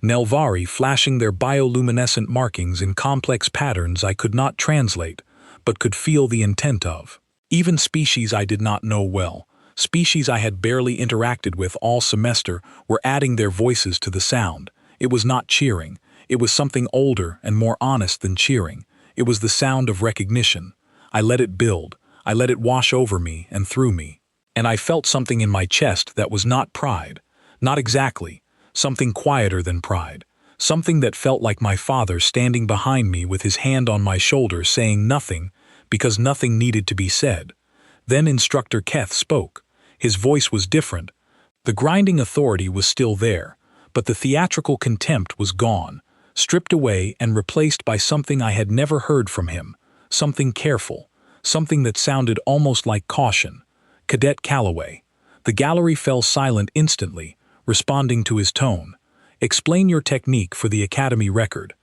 Nelvari flashing their bioluminescent markings in complex patterns I could not translate, but could feel the intent of. Even species I did not know well, species I had barely interacted with all semester, were adding their voices to the sound. It was not cheering. It was something older and more honest than cheering. It was the sound of recognition. I let it build. I let it wash over me and through me. And I felt something in my chest that was not pride. Not exactly. Something quieter than pride. Something that felt like my father standing behind me with his hand on my shoulder saying nothing because nothing needed to be said. Then Instructor Keth spoke. His voice was different. The grinding authority was still there, but the theatrical contempt was gone, stripped away and replaced by something I had never heard from him, something careful, something that sounded almost like caution. Cadet Calloway. The gallery fell silent instantly, responding to his tone. Explain your technique for the Academy record.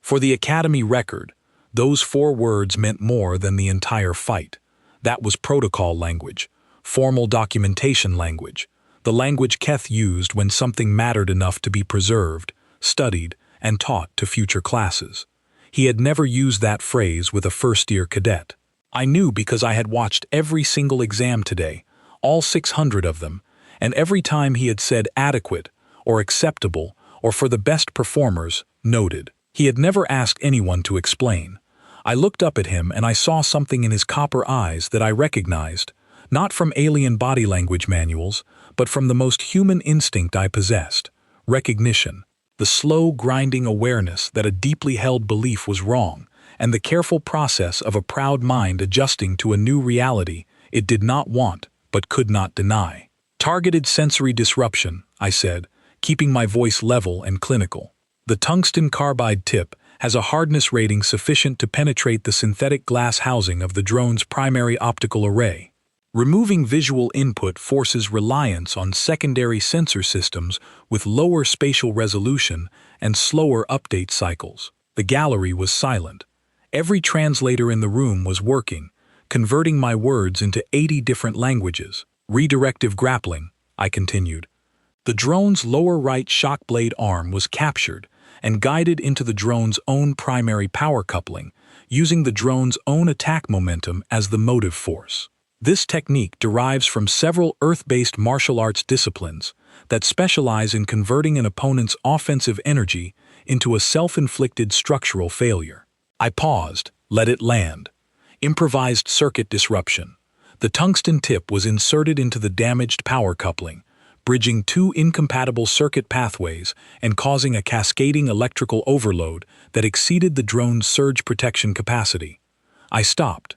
For the Academy record, those 4 words meant more than the entire fight. That was protocol language, formal documentation language, the language Keth used when something mattered enough to be preserved, studied, and taught to future classes. He had never used that phrase with a first-year cadet. I knew because I had watched every single exam today, all 600 of them, and every time he had said adequate, or acceptable, or for the best performers, noted. He had never asked anyone to explain. I looked up at him and I saw something in his copper eyes that I recognized, not from alien body language manuals, but from the most human instinct I possessed, recognition, the slow grinding awareness that a deeply held belief was wrong, and the careful process of a proud mind adjusting to a new reality it did not want but could not deny. Targeted sensory disruption, I said, keeping my voice level and clinical. The tungsten carbide tip has a hardness rating sufficient to penetrate the synthetic glass housing of the drone's primary optical array. Removing visual input forces reliance on secondary sensor systems with lower spatial resolution and slower update cycles. The gallery was silent. Every translator in the room was working, converting my words into 80 different languages. Redirective grappling, I continued. The drone's lower right shock blade arm was captured and guided into the drone's own primary power coupling, using the drone's own attack momentum as the motive force. This technique derives from several Earth-based martial arts disciplines, that specialize in converting an opponent's offensive energy into a self-inflicted structural failure. I paused, let it land. Improvised circuit disruption. The tungsten tip was inserted into the damaged power coupling, bridging two incompatible circuit pathways and causing a cascading electrical overload that exceeded the drone's surge protection capacity. I stopped.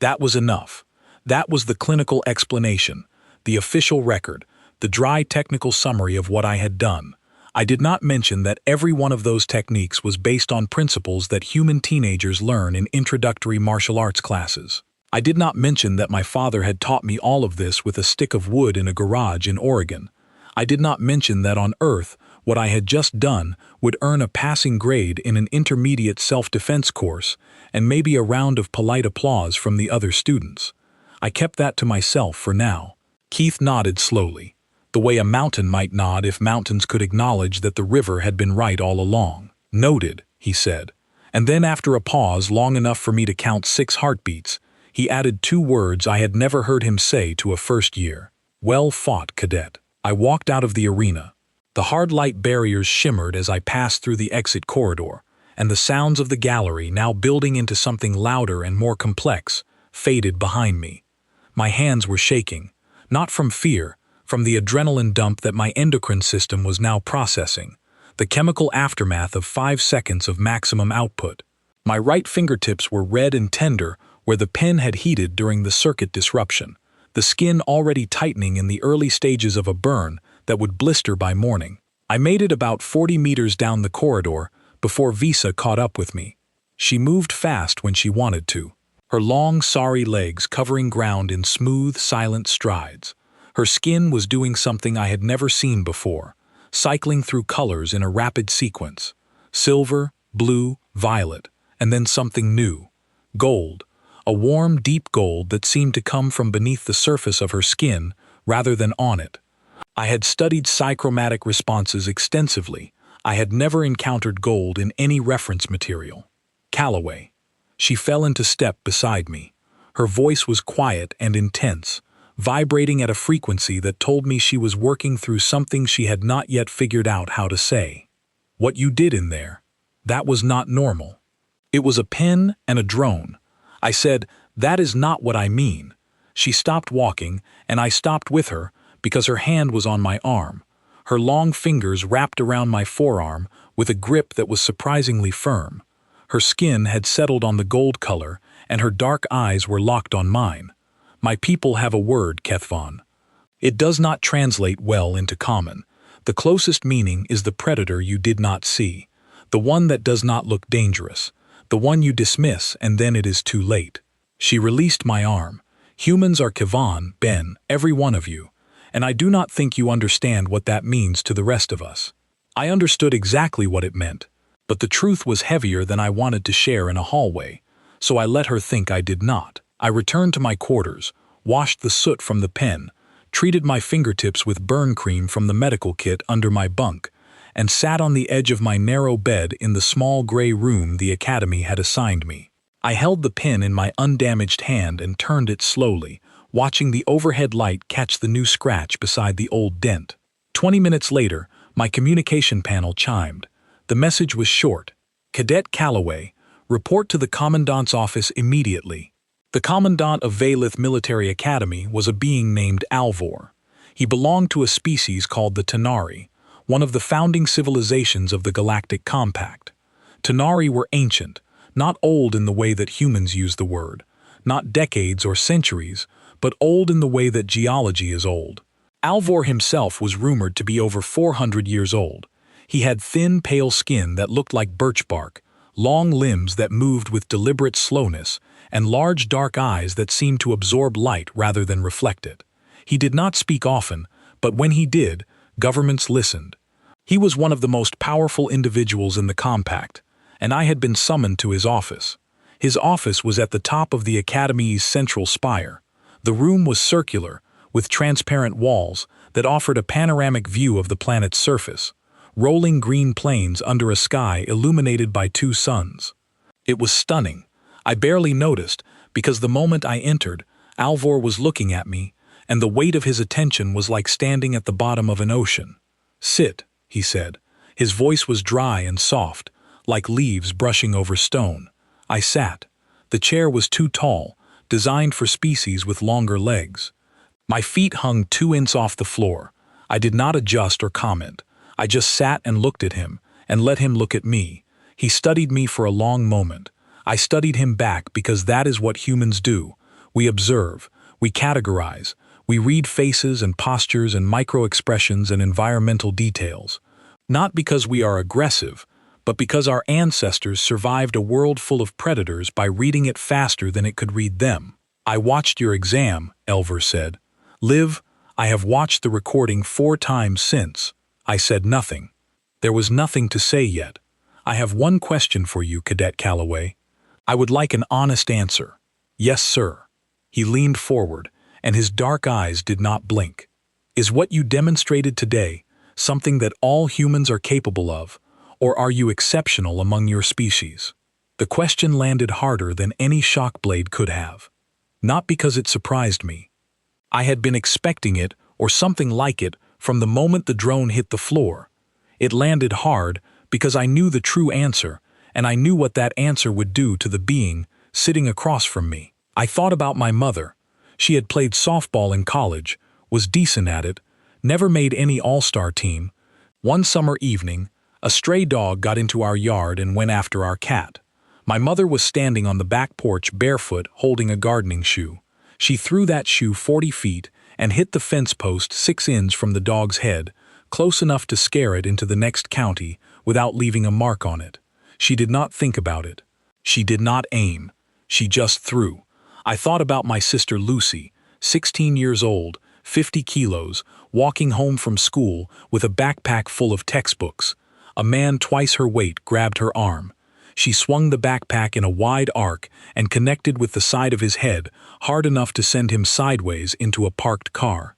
That was enough. That was the clinical explanation, the official record, the dry technical summary of what I had done. I did not mention that every one of those techniques was based on principles that human teenagers learn in introductory martial arts classes. I did not mention that my father had taught me all of this with a stick of wood in a garage in Oregon. I did not mention that on Earth, what I had just done would earn a passing grade in an intermediate self-defense course and maybe a round of polite applause from the other students. I kept that to myself for now. Keith nodded slowly, the way a mountain might nod if mountains could acknowledge that the river had been right all along. "Noted," he said. And then after a pause long enough for me to count 6 heartbeats, he added 2 words I had never heard him say to a first year. "Well fought, cadet." I walked out of the arena. The hard light barriers shimmered as I passed through the exit corridor, and the sounds of the gallery, now building into something louder and more complex, faded behind me. My hands were shaking, not from fear, from the adrenaline dump that my endocrine system was now processing, the chemical aftermath of 5 seconds of maximum output. My right fingertips were red and tender where the pen had heated during the circuit disruption, the skin already tightening in the early stages of a burn that would blister by morning. I made it about 40 meters down the corridor before Visa caught up with me. She moved fast when she wanted to, her long, sorry legs covering ground in smooth, silent strides. Her skin was doing something I had never seen before, cycling through colors in a rapid sequence. Silver, blue, violet, and then something new. Gold. A warm, deep gold that seemed to come from beneath the surface of her skin rather than on it. I had studied psychromatic responses extensively. I had never encountered gold in any reference material. Calloway. She fell into step beside me. Her voice was quiet and intense, vibrating at a frequency that told me she was working through something she had not yet figured out how to say. "What you did in there, that was not normal." "It was a pen and a drone." I said, "That is not what I mean." She stopped walking, and I stopped with her because her hand was on my arm, her long fingers wrapped around my forearm with a grip that was surprisingly firm. Her skin had settled on the gold color, and her dark eyes were locked on mine. "My people have a word, Kethvon. It does not translate well into common. The closest meaning is the predator you did not see, the one that does not look dangerous, the one you dismiss and then it is too late." She released my arm. "Humans are Kevon, Ben, every one of you, and I do not think you understand what that means to the rest of us." I understood exactly what it meant, but the truth was heavier than I wanted to share in a hallway, so I let her think I did not. I returned to my quarters, washed the soot from the pen, treated my fingertips with burn cream from the medical kit under my bunk, and sat on the edge of my narrow bed in the small gray room the Academy had assigned me. I held the pen in my undamaged hand and turned it slowly, watching the overhead light catch the new scratch beside the old dent. 20 minutes later, my communication panel chimed. The message was short. "Cadet Calloway, report to the Commandant's office immediately." The Commandant of Valith Military Academy was a being named Alvor. He belonged to a species called the Tanari, one of the founding civilizations of the Galactic Compact. Tanari were ancient, not old in the way that humans use the word, not decades or centuries, but old in the way that geology is old. Alvor himself was rumored to be over 400 years old. He had thin, pale skin that looked like birch bark, long limbs that moved with deliberate slowness, and large dark eyes that seemed to absorb light rather than reflect it. He did not speak often, but when he did, governments listened. He was one of the most powerful individuals in the Compact, and I had been summoned to his office. His office was at the top of the Academy's central spire. The room was circular, with transparent walls that offered a panoramic view of the planet's surface, rolling green plains under a sky illuminated by 2 suns. It was stunning. I barely noticed, because the moment I entered, Alvor was looking at me, and the weight of his attention was like standing at the bottom of an ocean. "Sit," he said. His voice was dry and soft, like leaves brushing over stone. I sat. The chair was too tall, designed for species with longer legs. My feet hung 2 inches off the floor. I did not adjust or comment. I just sat and looked at him, and let him look at me. He studied me for a long moment. I studied him back because that is what humans do. We observe, we categorize, we read faces and postures and micro-expressions and environmental details. Not because we are aggressive, but because our ancestors survived a world full of predators by reading it faster than it could read them. "I watched your exam," Elver said. "Liv, I have watched the recording 4 times since." I said nothing. There was nothing to say yet. "I have one question for you, Cadet Calloway. I would like an honest answer." "Yes, sir." He leaned forward, and his dark eyes did not blink. "Is what you demonstrated today something that all humans are capable of, or are you exceptional among your species?" The question landed harder than any shock blade could have. Not because it surprised me. I had been expecting it, or something like it, from the moment the drone hit the floor. It landed hard because I knew the true answer, and I knew what that answer would do to the being sitting across from me. I thought about my mother. She had played softball in college, was decent at it, never made any all-star team. One summer evening, a stray dog got into our yard and went after our cat. My mother was standing on the back porch barefoot holding a gardening shoe. She threw that shoe 40 feet and hit the fence post 6 inches from the dog's head, close enough to scare it into the next county without leaving a mark on it. She did not think about it. She did not aim. She just threw. I thought about my sister Lucy, 16 years old, 50 kilos, walking home from school with a backpack full of textbooks. A man twice her weight grabbed her arm. She swung the backpack in a wide arc and connected with the side of his head hard enough to send him sideways into a parked car.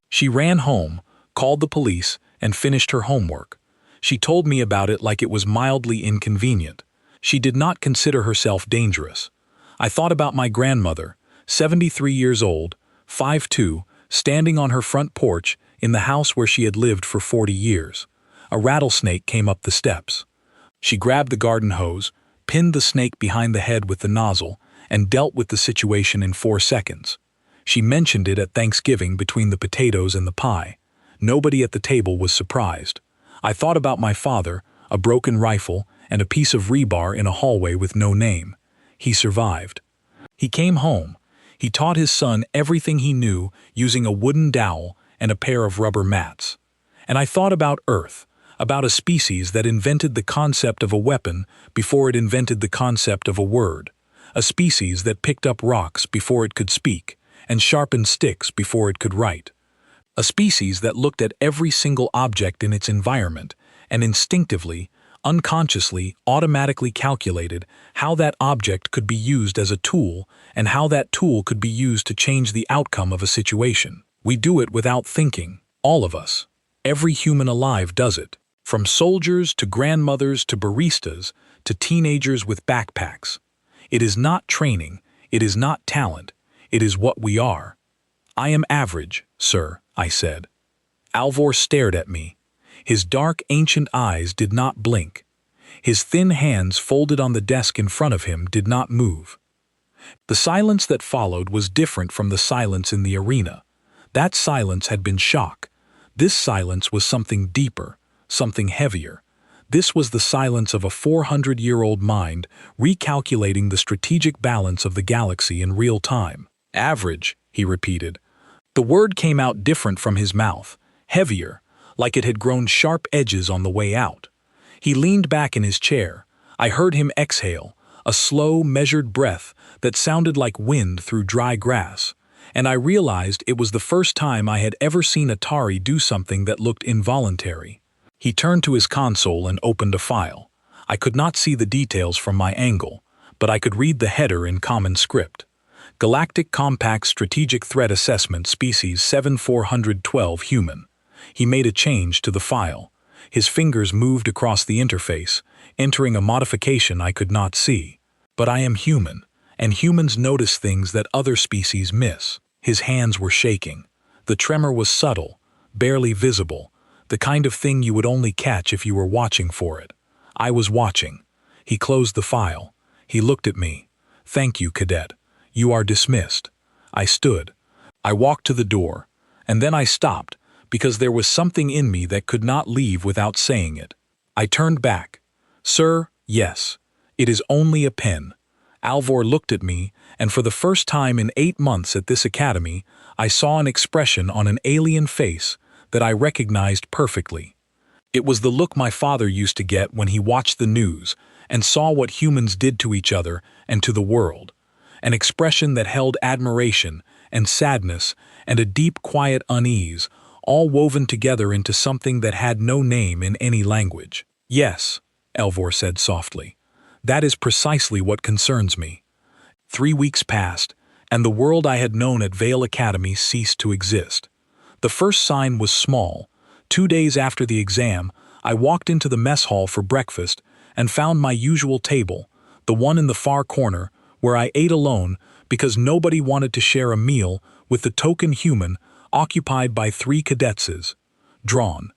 She ran home, called the police, and finished her homework. She told me about it like it was mildly inconvenient. She did not consider herself dangerous. I thought about my grandmother, 73 years old, 5'2", standing on her front porch in the house where she had lived for 40 years. A rattlesnake came up the steps. She grabbed the garden hose, pinned the snake behind the head with the nozzle, and dealt with the situation in 4 seconds. She mentioned it at Thanksgiving between the potatoes and the pie. Nobody at the table was surprised. I thought about my father, a broken rifle, and a piece of rebar in a hallway with no name. He survived. He came home. He taught his son everything he knew using a wooden dowel and a pair of rubber mats. And I thought about Earth, about a species that invented the concept of a weapon before it invented the concept of a word, a species that picked up rocks before it could speak, and sharpened sticks before it could write, a species that looked at every single object in its environment and instinctively, unconsciously, automatically calculated how that object could be used as a tool and how that tool could be used to change the outcome of a situation. We do it without thinking, all of us. Every human alive does it. From soldiers to grandmothers to baristas to teenagers with backpacks. It is not training, it is not talent, it is what we are. "I am average, sir," I said. Alvor stared at me. His dark, ancient eyes did not blink. His thin hands folded on the desk in front of him did not move. The silence that followed was different from the silence in the arena. That silence had been shock. This silence was something deeper. Something heavier. This was the silence of a 400-year-old mind recalculating the strategic balance of the galaxy in real time. "Average," he repeated. The word came out different from his mouth, heavier, like it had grown sharp edges on the way out. He leaned back in his chair. I heard him exhale, a slow, measured breath that sounded like wind through dry grass, and I realized it was the first time I had ever seen Atari do something that looked involuntary. He turned to his console and opened a file. I could not see the details from my angle, but I could read the header in common script. Galactic Compact Strategic Threat Assessment Species 7412 Human. He made a change to the file. His fingers moved across the interface, entering a modification I could not see. But I am human, and humans notice things that other species miss. His hands were shaking. The tremor was subtle, barely visible, the kind of thing you would only catch if you were watching for it. I was watching. He closed the file. He looked at me. "Thank you, Cadet. You are dismissed." I stood. I walked to the door, and then I stopped, because there was something in me that could not leave without saying it. I turned back. "Sir, yes. It is only a pen." Alvor looked at me, and for the first time in 8 months at this academy, I saw an expression on an alien face that I recognized perfectly. It was the look my father used to get when he watched the news and saw what humans did to each other and to the world. An expression that held admiration and sadness and a deep, quiet unease, all woven together into something that had no name in any language. "Yes," Alvor said softly. "That is precisely what concerns me." 3 weeks passed, and the world I had known at Vale Academy ceased to exist. The first sign was small. 2 days after the exam, I walked into the mess hall for breakfast and found my usual table, the one in the far corner, where I ate alone because nobody wanted to share a meal with the token human occupied by 3 cadetses. Drawn.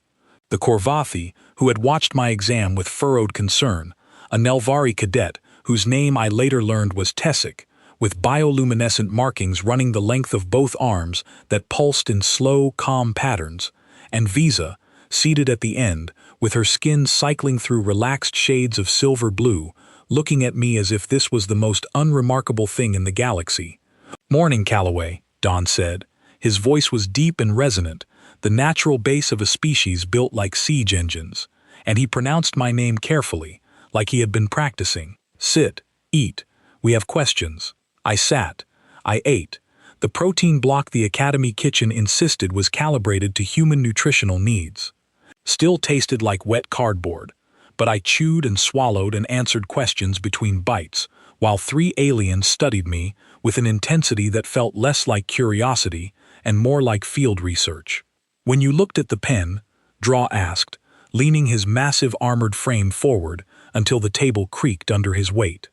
The Korvathi, who had watched my exam with furrowed concern, a Nelvari cadet whose name I later learned was Tessic, with bioluminescent markings running the length of both arms that pulsed in slow, calm patterns, and Visa, seated at the end, with her skin cycling through relaxed shades of silver blue, looking at me as if this was the most unremarkable thing in the galaxy. "Morning, Calloway," Don said. His voice was deep and resonant, the natural bass of a species built like siege engines, and he pronounced my name carefully, like he had been practicing. "Sit, eat, we have questions." I sat. I ate. The protein block the academy kitchen insisted was calibrated to human nutritional needs. Still tasted like wet cardboard, but I chewed and swallowed and answered questions between bites, while 3 aliens studied me with an intensity that felt less like curiosity and more like field research. "When you looked at the pen," Draw asked, leaning his massive armored frame forward until the table creaked under his weight,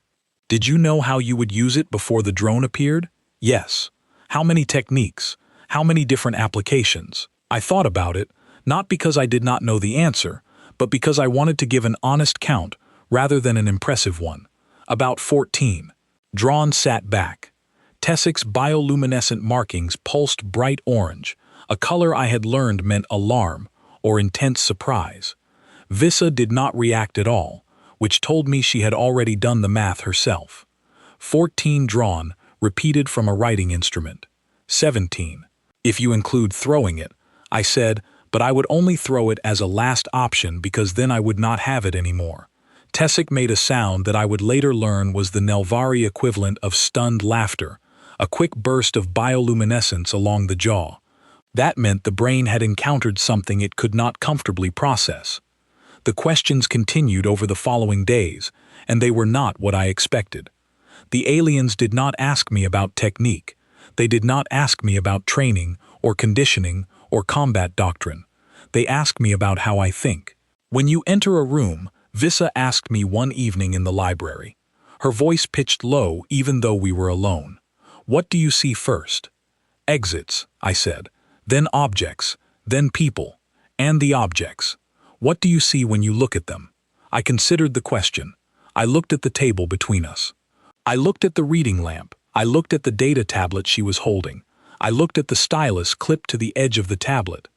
"did you know how you would use it before the drone appeared?" "Yes." "How many techniques? How many different applications?" I thought about it, not because I did not know the answer, but because I wanted to give an honest count rather than an impressive one. "About 14. Drawn sat back. Tessic's bioluminescent markings pulsed bright orange, a color I had learned meant alarm or intense surprise. Vissa did not react at all, which told me she had already done the math herself. 14 drawn, repeated from a writing instrument. 17. "If you include throwing it," I said, but I would only throw it as a last option because then I would not have it anymore. Tessic made a sound that I would later learn was the Nelvari equivalent of stunned laughter, a quick burst of bioluminescence along the jaw. That meant the brain had encountered something it could not comfortably process. The questions continued over the following days, and they were not what I expected. The aliens did not ask me about technique. They did not ask me about training or conditioning or combat doctrine. They asked me about how I think. "When you enter a room," Vissa asked me one evening in the library. Her voice pitched low even though we were alone. "What do you see first?" "Exits," I said. "Then objects, then people, and the objects. What do you see when you look at them?" I considered the question. I looked at the table between us. I looked at the reading lamp. I looked at the data tablet she was holding. I looked at the stylus clipped to the edge of the tablet.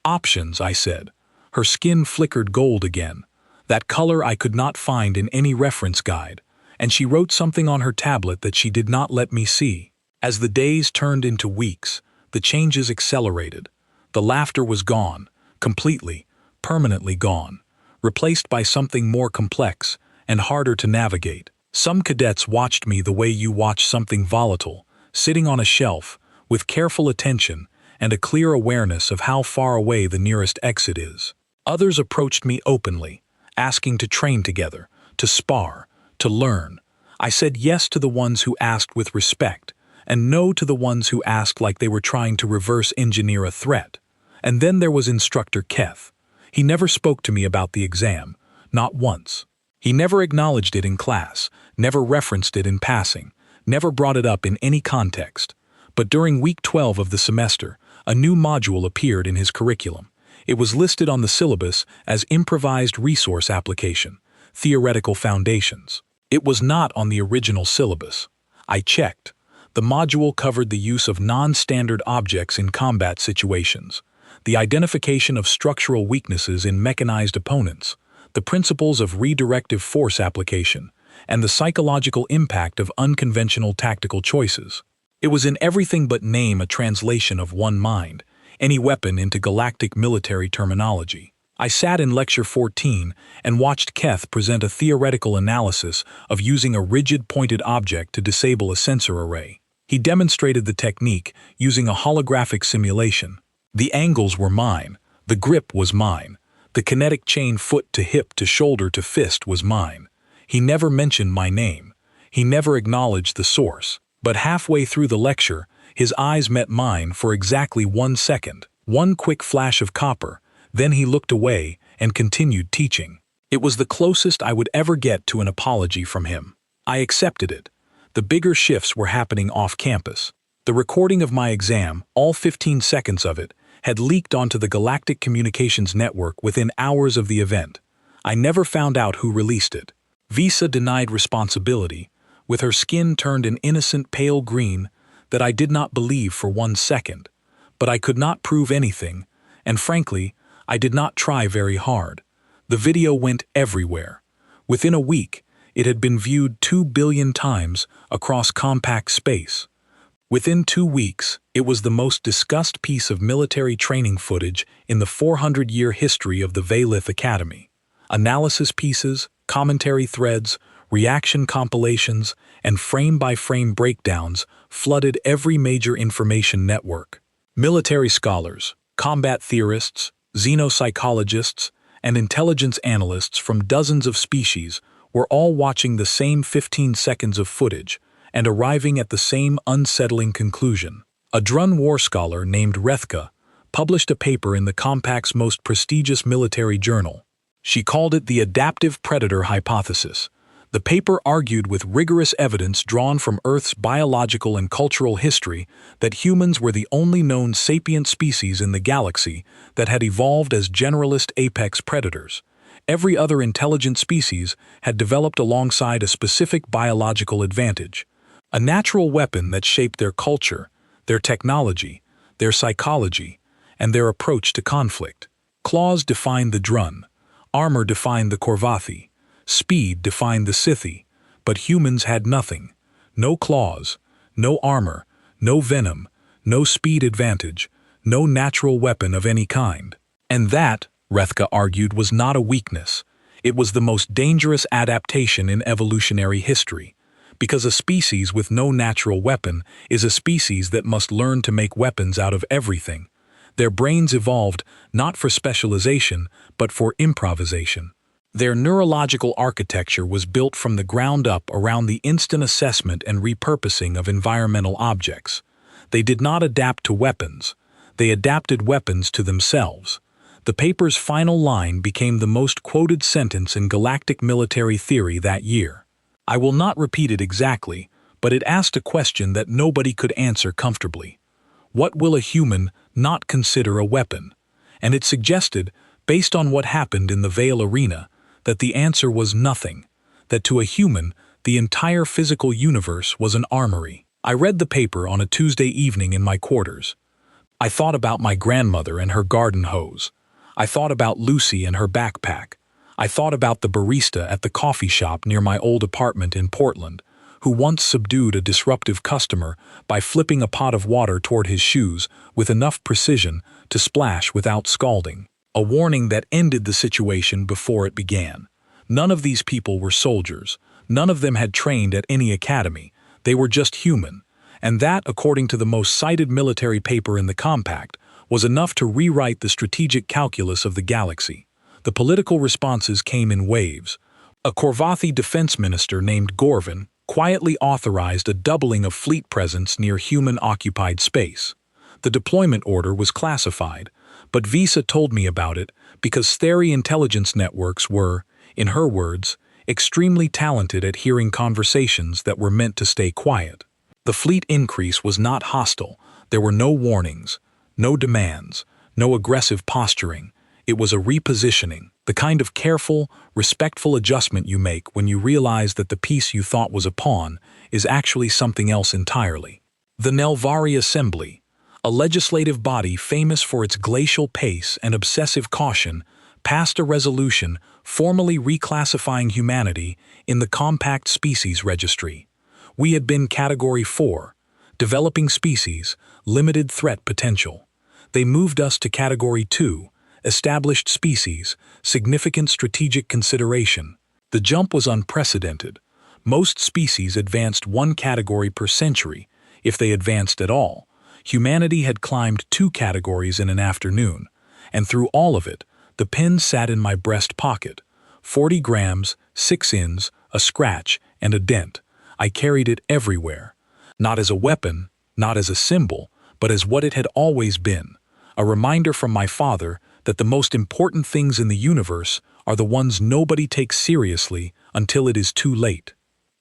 "Options," I said. Her skin flickered gold again, that color I could not find in any reference guide, and she wrote something on her tablet that she did not let me see. As the days turned into weeks, the changes accelerated. The laughter was gone, completely, permanently gone, replaced by something more complex and harder to navigate. Some cadets watched me the way you watch something volatile, sitting on a shelf, with careful attention and a clear awareness of how far away the nearest exit is. Others approached me openly, asking to train together, to spar, to learn. I said yes to the ones who asked with respect, and no to the ones who asked like they were trying to reverse engineer a threat. And then there was Instructor Keth. He never spoke to me about the exam, not once. He never acknowledged it in class, never referenced it in passing, never brought it up in any context. But during week 12 of the semester, a new module appeared in his curriculum. It was listed on the syllabus as Improvised Resource Application, Theoretical Foundations. It was not on the original syllabus. I checked. The module covered the use of non-standard objects in combat situations, the identification of structural weaknesses in mechanized opponents, the principles of redirective force application, and the psychological impact of unconventional tactical choices. It was in everything but name a translation of One Mind, any weapon into galactic military terminology. I sat in Lecture 14 and watched Keth present a theoretical analysis of using a rigid pointed object to disable a sensor array. He demonstrated the technique using a holographic simulation. The angles were mine, the grip was mine, the kinetic chain foot to hip to shoulder to fist was mine. He never mentioned my name. He never acknowledged the source. But halfway through the lecture, his eyes met mine for exactly 1 second, one quick flash of copper. Then he looked away and continued teaching. It was the closest I would ever get to an apology from him. I accepted it. The bigger shifts were happening off campus. The recording of my exam, all 15 seconds of it, had leaked onto the Galactic Communications Network within hours of the event. I never found out who released it. Visa denied responsibility, with her skin turned an innocent pale green that I did not believe for 1 second. But I could not prove anything, and frankly, I did not try very hard. The video went everywhere. Within a week, it had been viewed 2 billion times across compact space. Within 2 weeks, it was the most discussed piece of military training footage in the 400-year history of the Valith Academy. Analysis pieces, commentary threads, reaction compilations, and frame-by-frame breakdowns flooded every major information network. Military scholars, combat theorists, xenopsychologists, and intelligence analysts from dozens of species were all watching the same 15 seconds of footage and arriving at the same unsettling conclusion. A Drun war scholar named Rethka published a paper in the Compact's most prestigious military journal. She called it the Adaptive Predator Hypothesis. The paper argued with rigorous evidence drawn from Earth's biological and cultural history that humans were the only known sapient species in the galaxy that had evolved as generalist apex predators. Every other intelligent species had developed alongside a specific biological advantage, a natural weapon that shaped their culture, their technology, their psychology, and their approach to conflict. Claws defined the Drun, armor defined the Korvathi, speed defined the Scythi, but humans had nothing. No claws, no armor, no venom, no speed advantage, no natural weapon of any kind. And that, Rethka argued, was not a weakness. It was the most dangerous adaptation in evolutionary history, because a species with no natural weapon is a species that must learn to make weapons out of everything. Their brains evolved not for specialization, but for improvisation. Their neurological architecture was built from the ground up around the instant assessment and repurposing of environmental objects. They did not adapt to weapons. They adapted weapons to themselves. The paper's final line became the most quoted sentence in galactic military theory that year. I will not repeat it exactly, but it asked a question that nobody could answer comfortably. What will a human not consider a weapon? And it suggested, based on what happened in the Veil Arena, that the answer was nothing, that to a human, the entire physical universe was an armory. I read the paper on a Tuesday evening in my quarters. I thought about my grandmother and her garden hose. I thought about Lucy and her backpack. I thought about the barista at the coffee shop near my old apartment in Portland, who once subdued a disruptive customer by flipping a pot of water toward his shoes with enough precision to splash without scalding. A warning that ended the situation before it began. None of these people were soldiers. None of them had trained at any academy. They were just human. And that, according to the most cited military paper in the Compact, was enough to rewrite the strategic calculus of the galaxy. The political responses came in waves. A Korvathi defense minister named Gorvin quietly authorized a doubling of fleet presence near human-occupied space. The deployment order was classified, but Visa told me about it because Theri intelligence networks were, in her words, extremely talented at hearing conversations that were meant to stay quiet. The fleet increase was not hostile. There were no warnings, no demands, no aggressive posturing. It was a repositioning, the kind of careful, respectful adjustment you make when you realize that the piece you thought was a pawn is actually something else entirely. The Nelvari Assembly, a legislative body famous for its glacial pace and obsessive caution, passed a resolution formally reclassifying humanity in the Compact Species Registry. We had been Category 4, Developing Species, Limited Threat Potential. They moved us to Category 2, Established Species, Significant Strategic Consideration. The jump was unprecedented. Most species advanced one category per century, if they advanced at all. Humanity had climbed 2 categories in an afternoon, and through all of it, the pin sat in my breast pocket. 40 grams, 6 ins, a scratch, and a dent. I carried it everywhere. Not as a weapon, not as a symbol, but as what it had always been. A reminder from my father that the most important things in the universe are the ones nobody takes seriously until it is too late.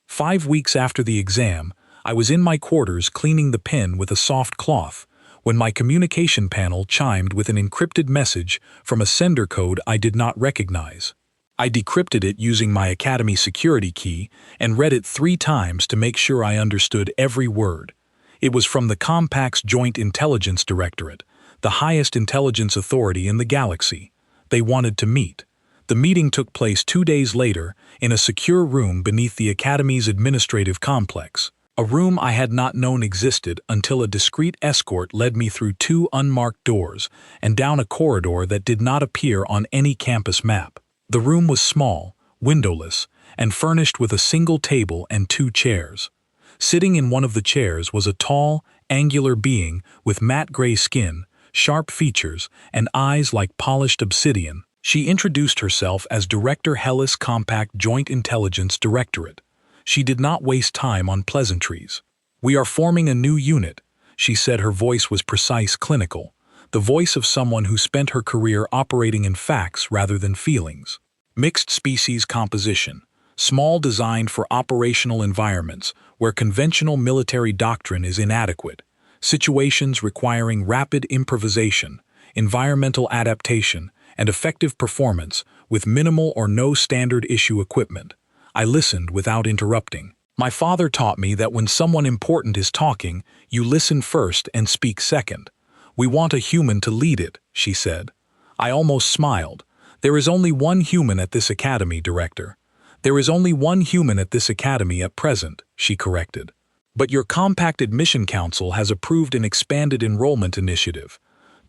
5 weeks after the exam, I was in my quarters cleaning the pen with a soft cloth when my communication panel chimed with an encrypted message from a sender code I did not recognize. I decrypted it using my Academy security key and read it 3 times to make sure I understood every word. It was from the Compact's Joint Intelligence Directorate, the highest intelligence authority in the galaxy. They wanted to meet. The meeting took place 2 days later in a secure room beneath the Academy's administrative complex, a room I had not known existed until a discreet escort led me through 2 unmarked doors and down a corridor that did not appear on any campus map. The room was small, windowless, and furnished with a single table and 2 chairs. Sitting in one of the chairs was a tall, angular being with matte gray skin, sharp features, and eyes like polished obsidian. She introduced herself as Director Hellas Compact Joint Intelligence Directorate. She did not waste time on pleasantries. "We are forming a new unit," she said. Her voice was precise, clinical, the voice of someone who spent her career operating in facts rather than feelings. "Mixed species composition, small, designed for operational environments where conventional military doctrine is inadequate, situations requiring rapid improvisation, environmental adaptation, and effective performance with minimal or no standard issue equipment." I listened without interrupting. My father taught me that when someone important is talking, you listen first and speak second. "We want a human to lead it," she said. I almost smiled. "There is only one human at this academy, Director." "There is only one human at this academy at present," she corrected. "But your Compact Admission Council has approved an expanded enrollment initiative.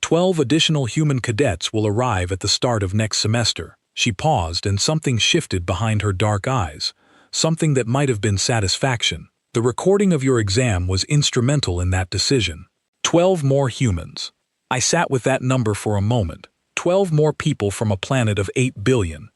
12 additional human cadets will arrive at the start of next semester." She paused and something shifted behind her dark eyes, something that might have been satisfaction. "The recording of your exam was instrumental in that decision. 12 more humans." I sat with that number for a moment. 12 more people from a planet of 8 billion.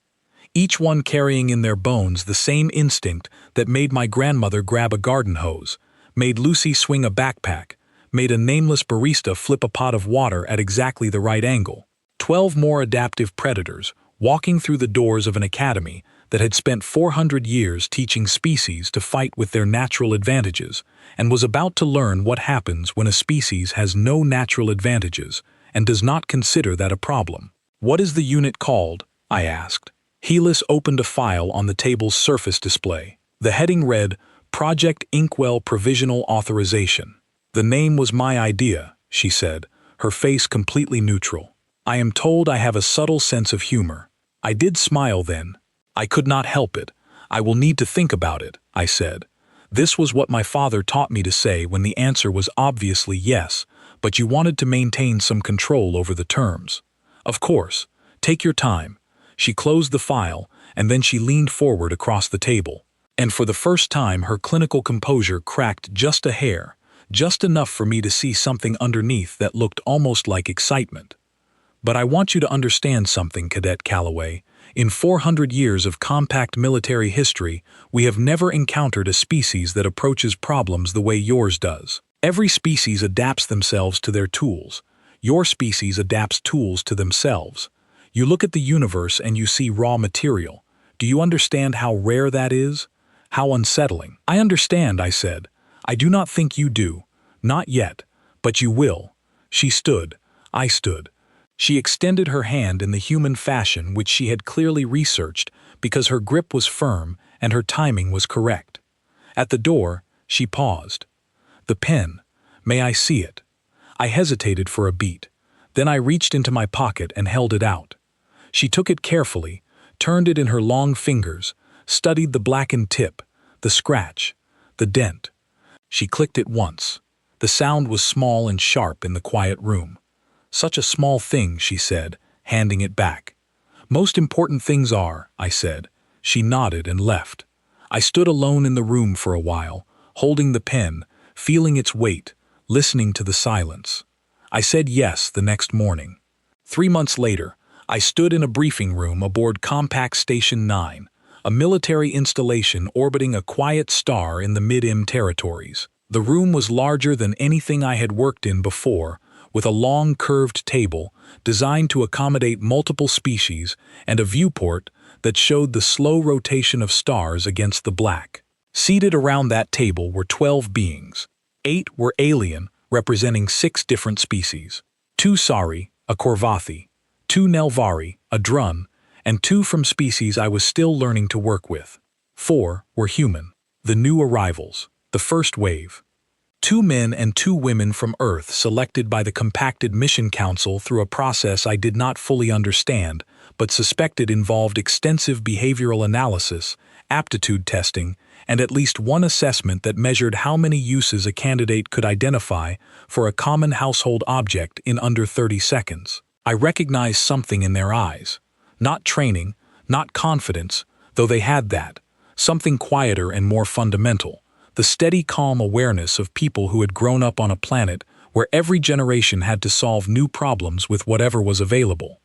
Each one carrying in their bones the same instinct that made my grandmother grab a garden hose, made Lucy swing a backpack, made a nameless barista flip a pot of water at exactly the right angle. 12 more adaptive predators, walking through the doors of an academy that had spent 400 years teaching species to fight with their natural advantages, and was about to learn what happens when a species has no natural advantages and does not consider that a problem. "What is the unit called?" I asked. Helis opened a file on the table's surface display. The heading read, "Project Inkwell Provisional Authorization." "The name was my idea," she said, her face completely neutral. "I am told I have a subtle sense of humor." I did smile then. I could not help it. "I will need to think about it," I said. This was what my father taught me to say when the answer was obviously yes, but you wanted to maintain some control over the terms. "Of course. Take your time." She closed the file, and then she leaned forward across the table. And for the first time her clinical composure cracked just a hair, just enough for me to see something underneath that looked almost like excitement. "But I want you to understand something, Cadet Calloway. In 400 years of compact military history, we have never encountered a species that approaches problems the way yours does. Every species adapts themselves to their tools. Your species adapts tools to themselves. You look at the universe and you see raw material. Do you understand how rare that is? How unsettling?" "I understand," I said. I do not think you do. Not yet. But you will. She stood. I stood. She extended her hand in the human fashion which she had clearly researched because her grip was firm and her timing was correct. At the door, she paused. The pen. May I see it? I hesitated for a beat. Then I reached into my pocket and held it out. She took it carefully, turned it in her long fingers, studied the blackened tip, the scratch, the dent. She clicked it once. The sound was small and sharp in the quiet room. Such a small thing, she said, handing it back. Most important things are, I said. She nodded and left. I stood alone in the room for a while, holding the pen, feeling its weight, listening to the silence. I said yes the next morning. 3 months later, I stood in a briefing room aboard Compact Station 9, a military installation orbiting a quiet star in the Mid-Im territories. The room was larger than anything I had worked in before, with a long curved table designed to accommodate multiple species and a viewport that showed the slow rotation of stars against the black. Seated around that table were 12 beings. 8 were alien, representing 6 different species. 2 Sari, a Korvathi, 2 Nelvari, a Drun, and 2 from species I was still learning to work with. 4 were human, the new arrivals, the first wave. 2 men and 2 women from Earth selected by the Compacted Mission Council through a process I did not fully understand, but suspected involved extensive behavioral analysis, aptitude testing, and at least one assessment that measured how many uses a candidate could identify for a common household object in under 30 seconds. I recognized something in their eyes. Not training, not confidence, though they had that. Something quieter and more fundamental. The steady, calm awareness of people who had grown up on a planet where every generation had to solve new problems with whatever was available.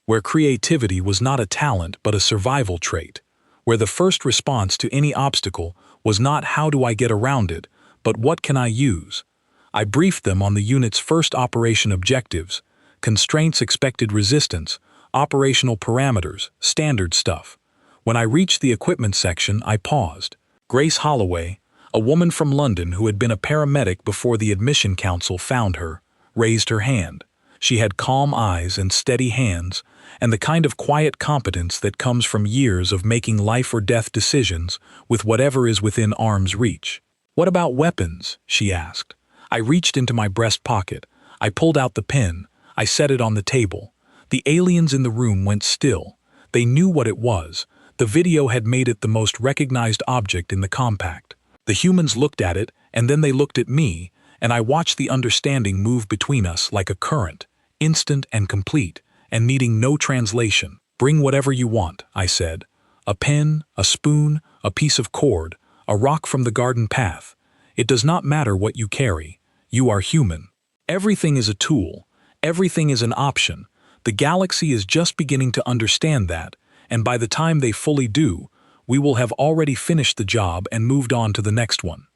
Where creativity was not a talent but a survival trait. Where the first response to any obstacle was not how do I get around it, but what can I use? I briefed them on the unit's first operation objectives, constraints, expected resistance, operational parameters, standard stuff. When I reached the equipment section, I paused. Grace Holloway, a woman from London who had been a paramedic before the admission council found her, raised her hand. She had calm eyes and steady hands, and the kind of quiet competence that comes from years of making life or death decisions with whatever is within arm's reach. "What about weapons?" she asked. I reached into my breast pocket. I pulled out the pen. I set it on the table. The aliens in the room went still. They knew what it was. The video had made it the most recognized object in the compact. The humans looked at it, and then they looked at me, and I watched the understanding move between us like a current, instant and complete, and needing no translation. "Bring whatever you want," I said. "A pen, a spoon, a piece of cord, a rock from the garden path. It does not matter what you carry. You are human. Everything is a tool. Everything is an option. The galaxy is just beginning to understand that, and by the time they fully do, we will have already finished the job and moved on to the next one."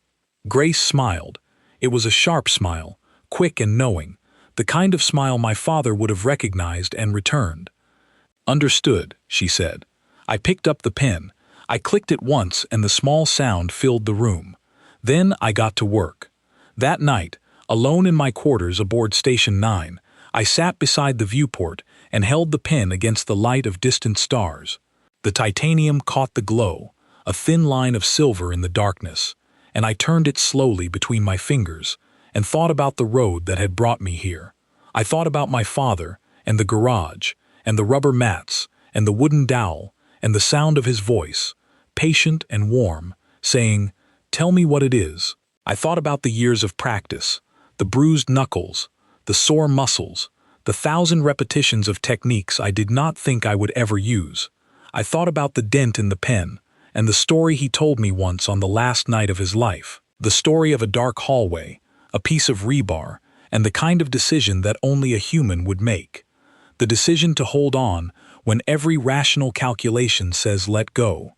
Grace smiled. It was a sharp smile, quick and knowing, the kind of smile my father would have recognized and returned. "Understood," she said. I picked up the pen. I clicked it once and the small sound filled the room. Then I got to work. That night, alone in my quarters aboard Station 9, I sat beside the viewport and held the pen against the light of distant stars. The titanium caught the glow, a thin line of silver in the darkness, and I turned it slowly between my fingers and thought about the road that had brought me here. I thought about my father, and the garage, and the rubber mats, and the wooden dowel, and the sound of his voice, patient and warm, saying, "Tell me what it is." I thought about the years of practice, the bruised knuckles, the sore muscles, the 1,000 repetitions of techniques I did not think I would ever use. I thought about the dent in the pen, and the story he told me once on the last night of his life. The story of a dark hallway, a piece of rebar, and the kind of decision that only a human would make. The decision to hold on when every rational calculation says let go.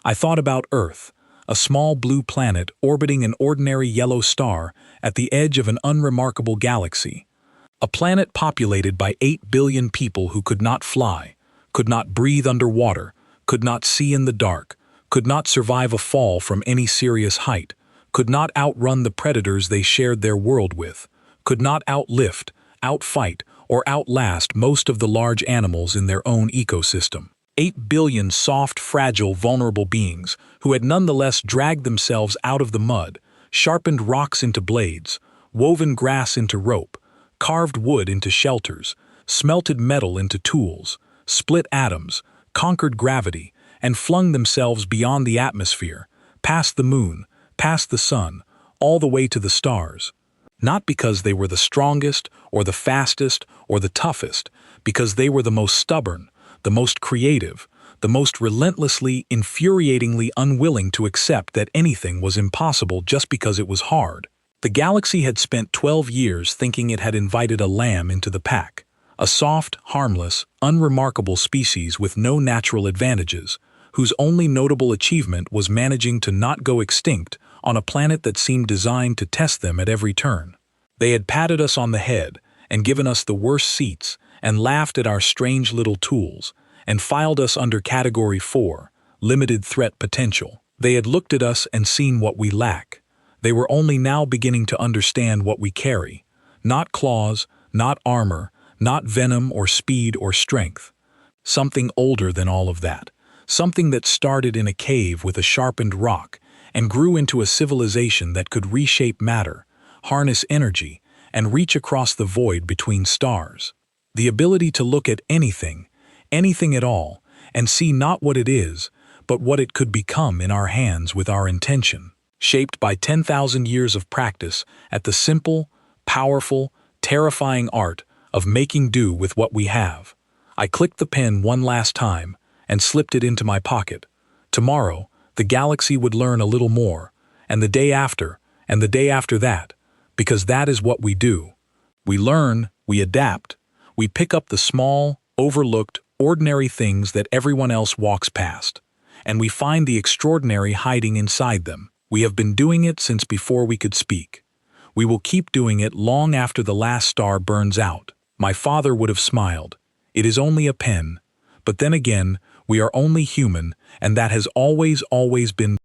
I thought about Earth, a small blue planet orbiting an ordinary yellow star at the edge of an unremarkable galaxy. A planet populated by 8 billion people who could not fly, could not breathe underwater, could not see in the dark, could not survive a fall from any serious height, could not outrun the predators they shared their world with, could not outlift, outfight, or outlast most of the large animals in their own ecosystem. 8 billion soft, fragile, vulnerable beings who had nonetheless dragged themselves out of the mud, sharpened rocks into blades, woven grass into rope, carved wood into shelters, smelted metal into tools, split atoms, conquered gravity, and flung themselves beyond the atmosphere, past the moon, past the sun, all the way to the stars. Not because they were the strongest, or the fastest, or the toughest, because they were the most stubborn, the most creative, the most relentlessly, infuriatingly unwilling to accept that anything was impossible just because it was hard. The galaxy had spent 12 years thinking it had invited a lamb into the pack, a soft, harmless, unremarkable species with no natural advantages, whose only notable achievement was managing to not go extinct on a planet that seemed designed to test them at every turn. They had patted us on the head and given us the worst seats and laughed at our strange little tools and filed us under Category 4, limited threat potential. They had looked at us and seen what we lack. They were only now beginning to understand what we carry. Not claws, not armor, not venom or speed or strength. Something older than all of that. Something that started in a cave with a sharpened rock and grew into a civilization that could reshape matter, harness energy, and reach across the void between stars. The ability to look at anything, anything at all, and see not what it is, but what it could become in our hands with our intention, shaped by 10,000 years of practice at the simple, powerful, terrifying art of making do with what we have. I clicked the pen one last time and slipped it into my pocket. Tomorrow, the galaxy would learn a little more, and the day after, and the day after that, because that is what we do. We learn, we adapt, we pick up the small, overlooked, ordinary things that everyone else walks past, and we find the extraordinary hiding inside them. We have been doing it since before we could speak. We will keep doing it long after the last star burns out. My father would have smiled. It is only a pen. But then again, we are only human, and that has always been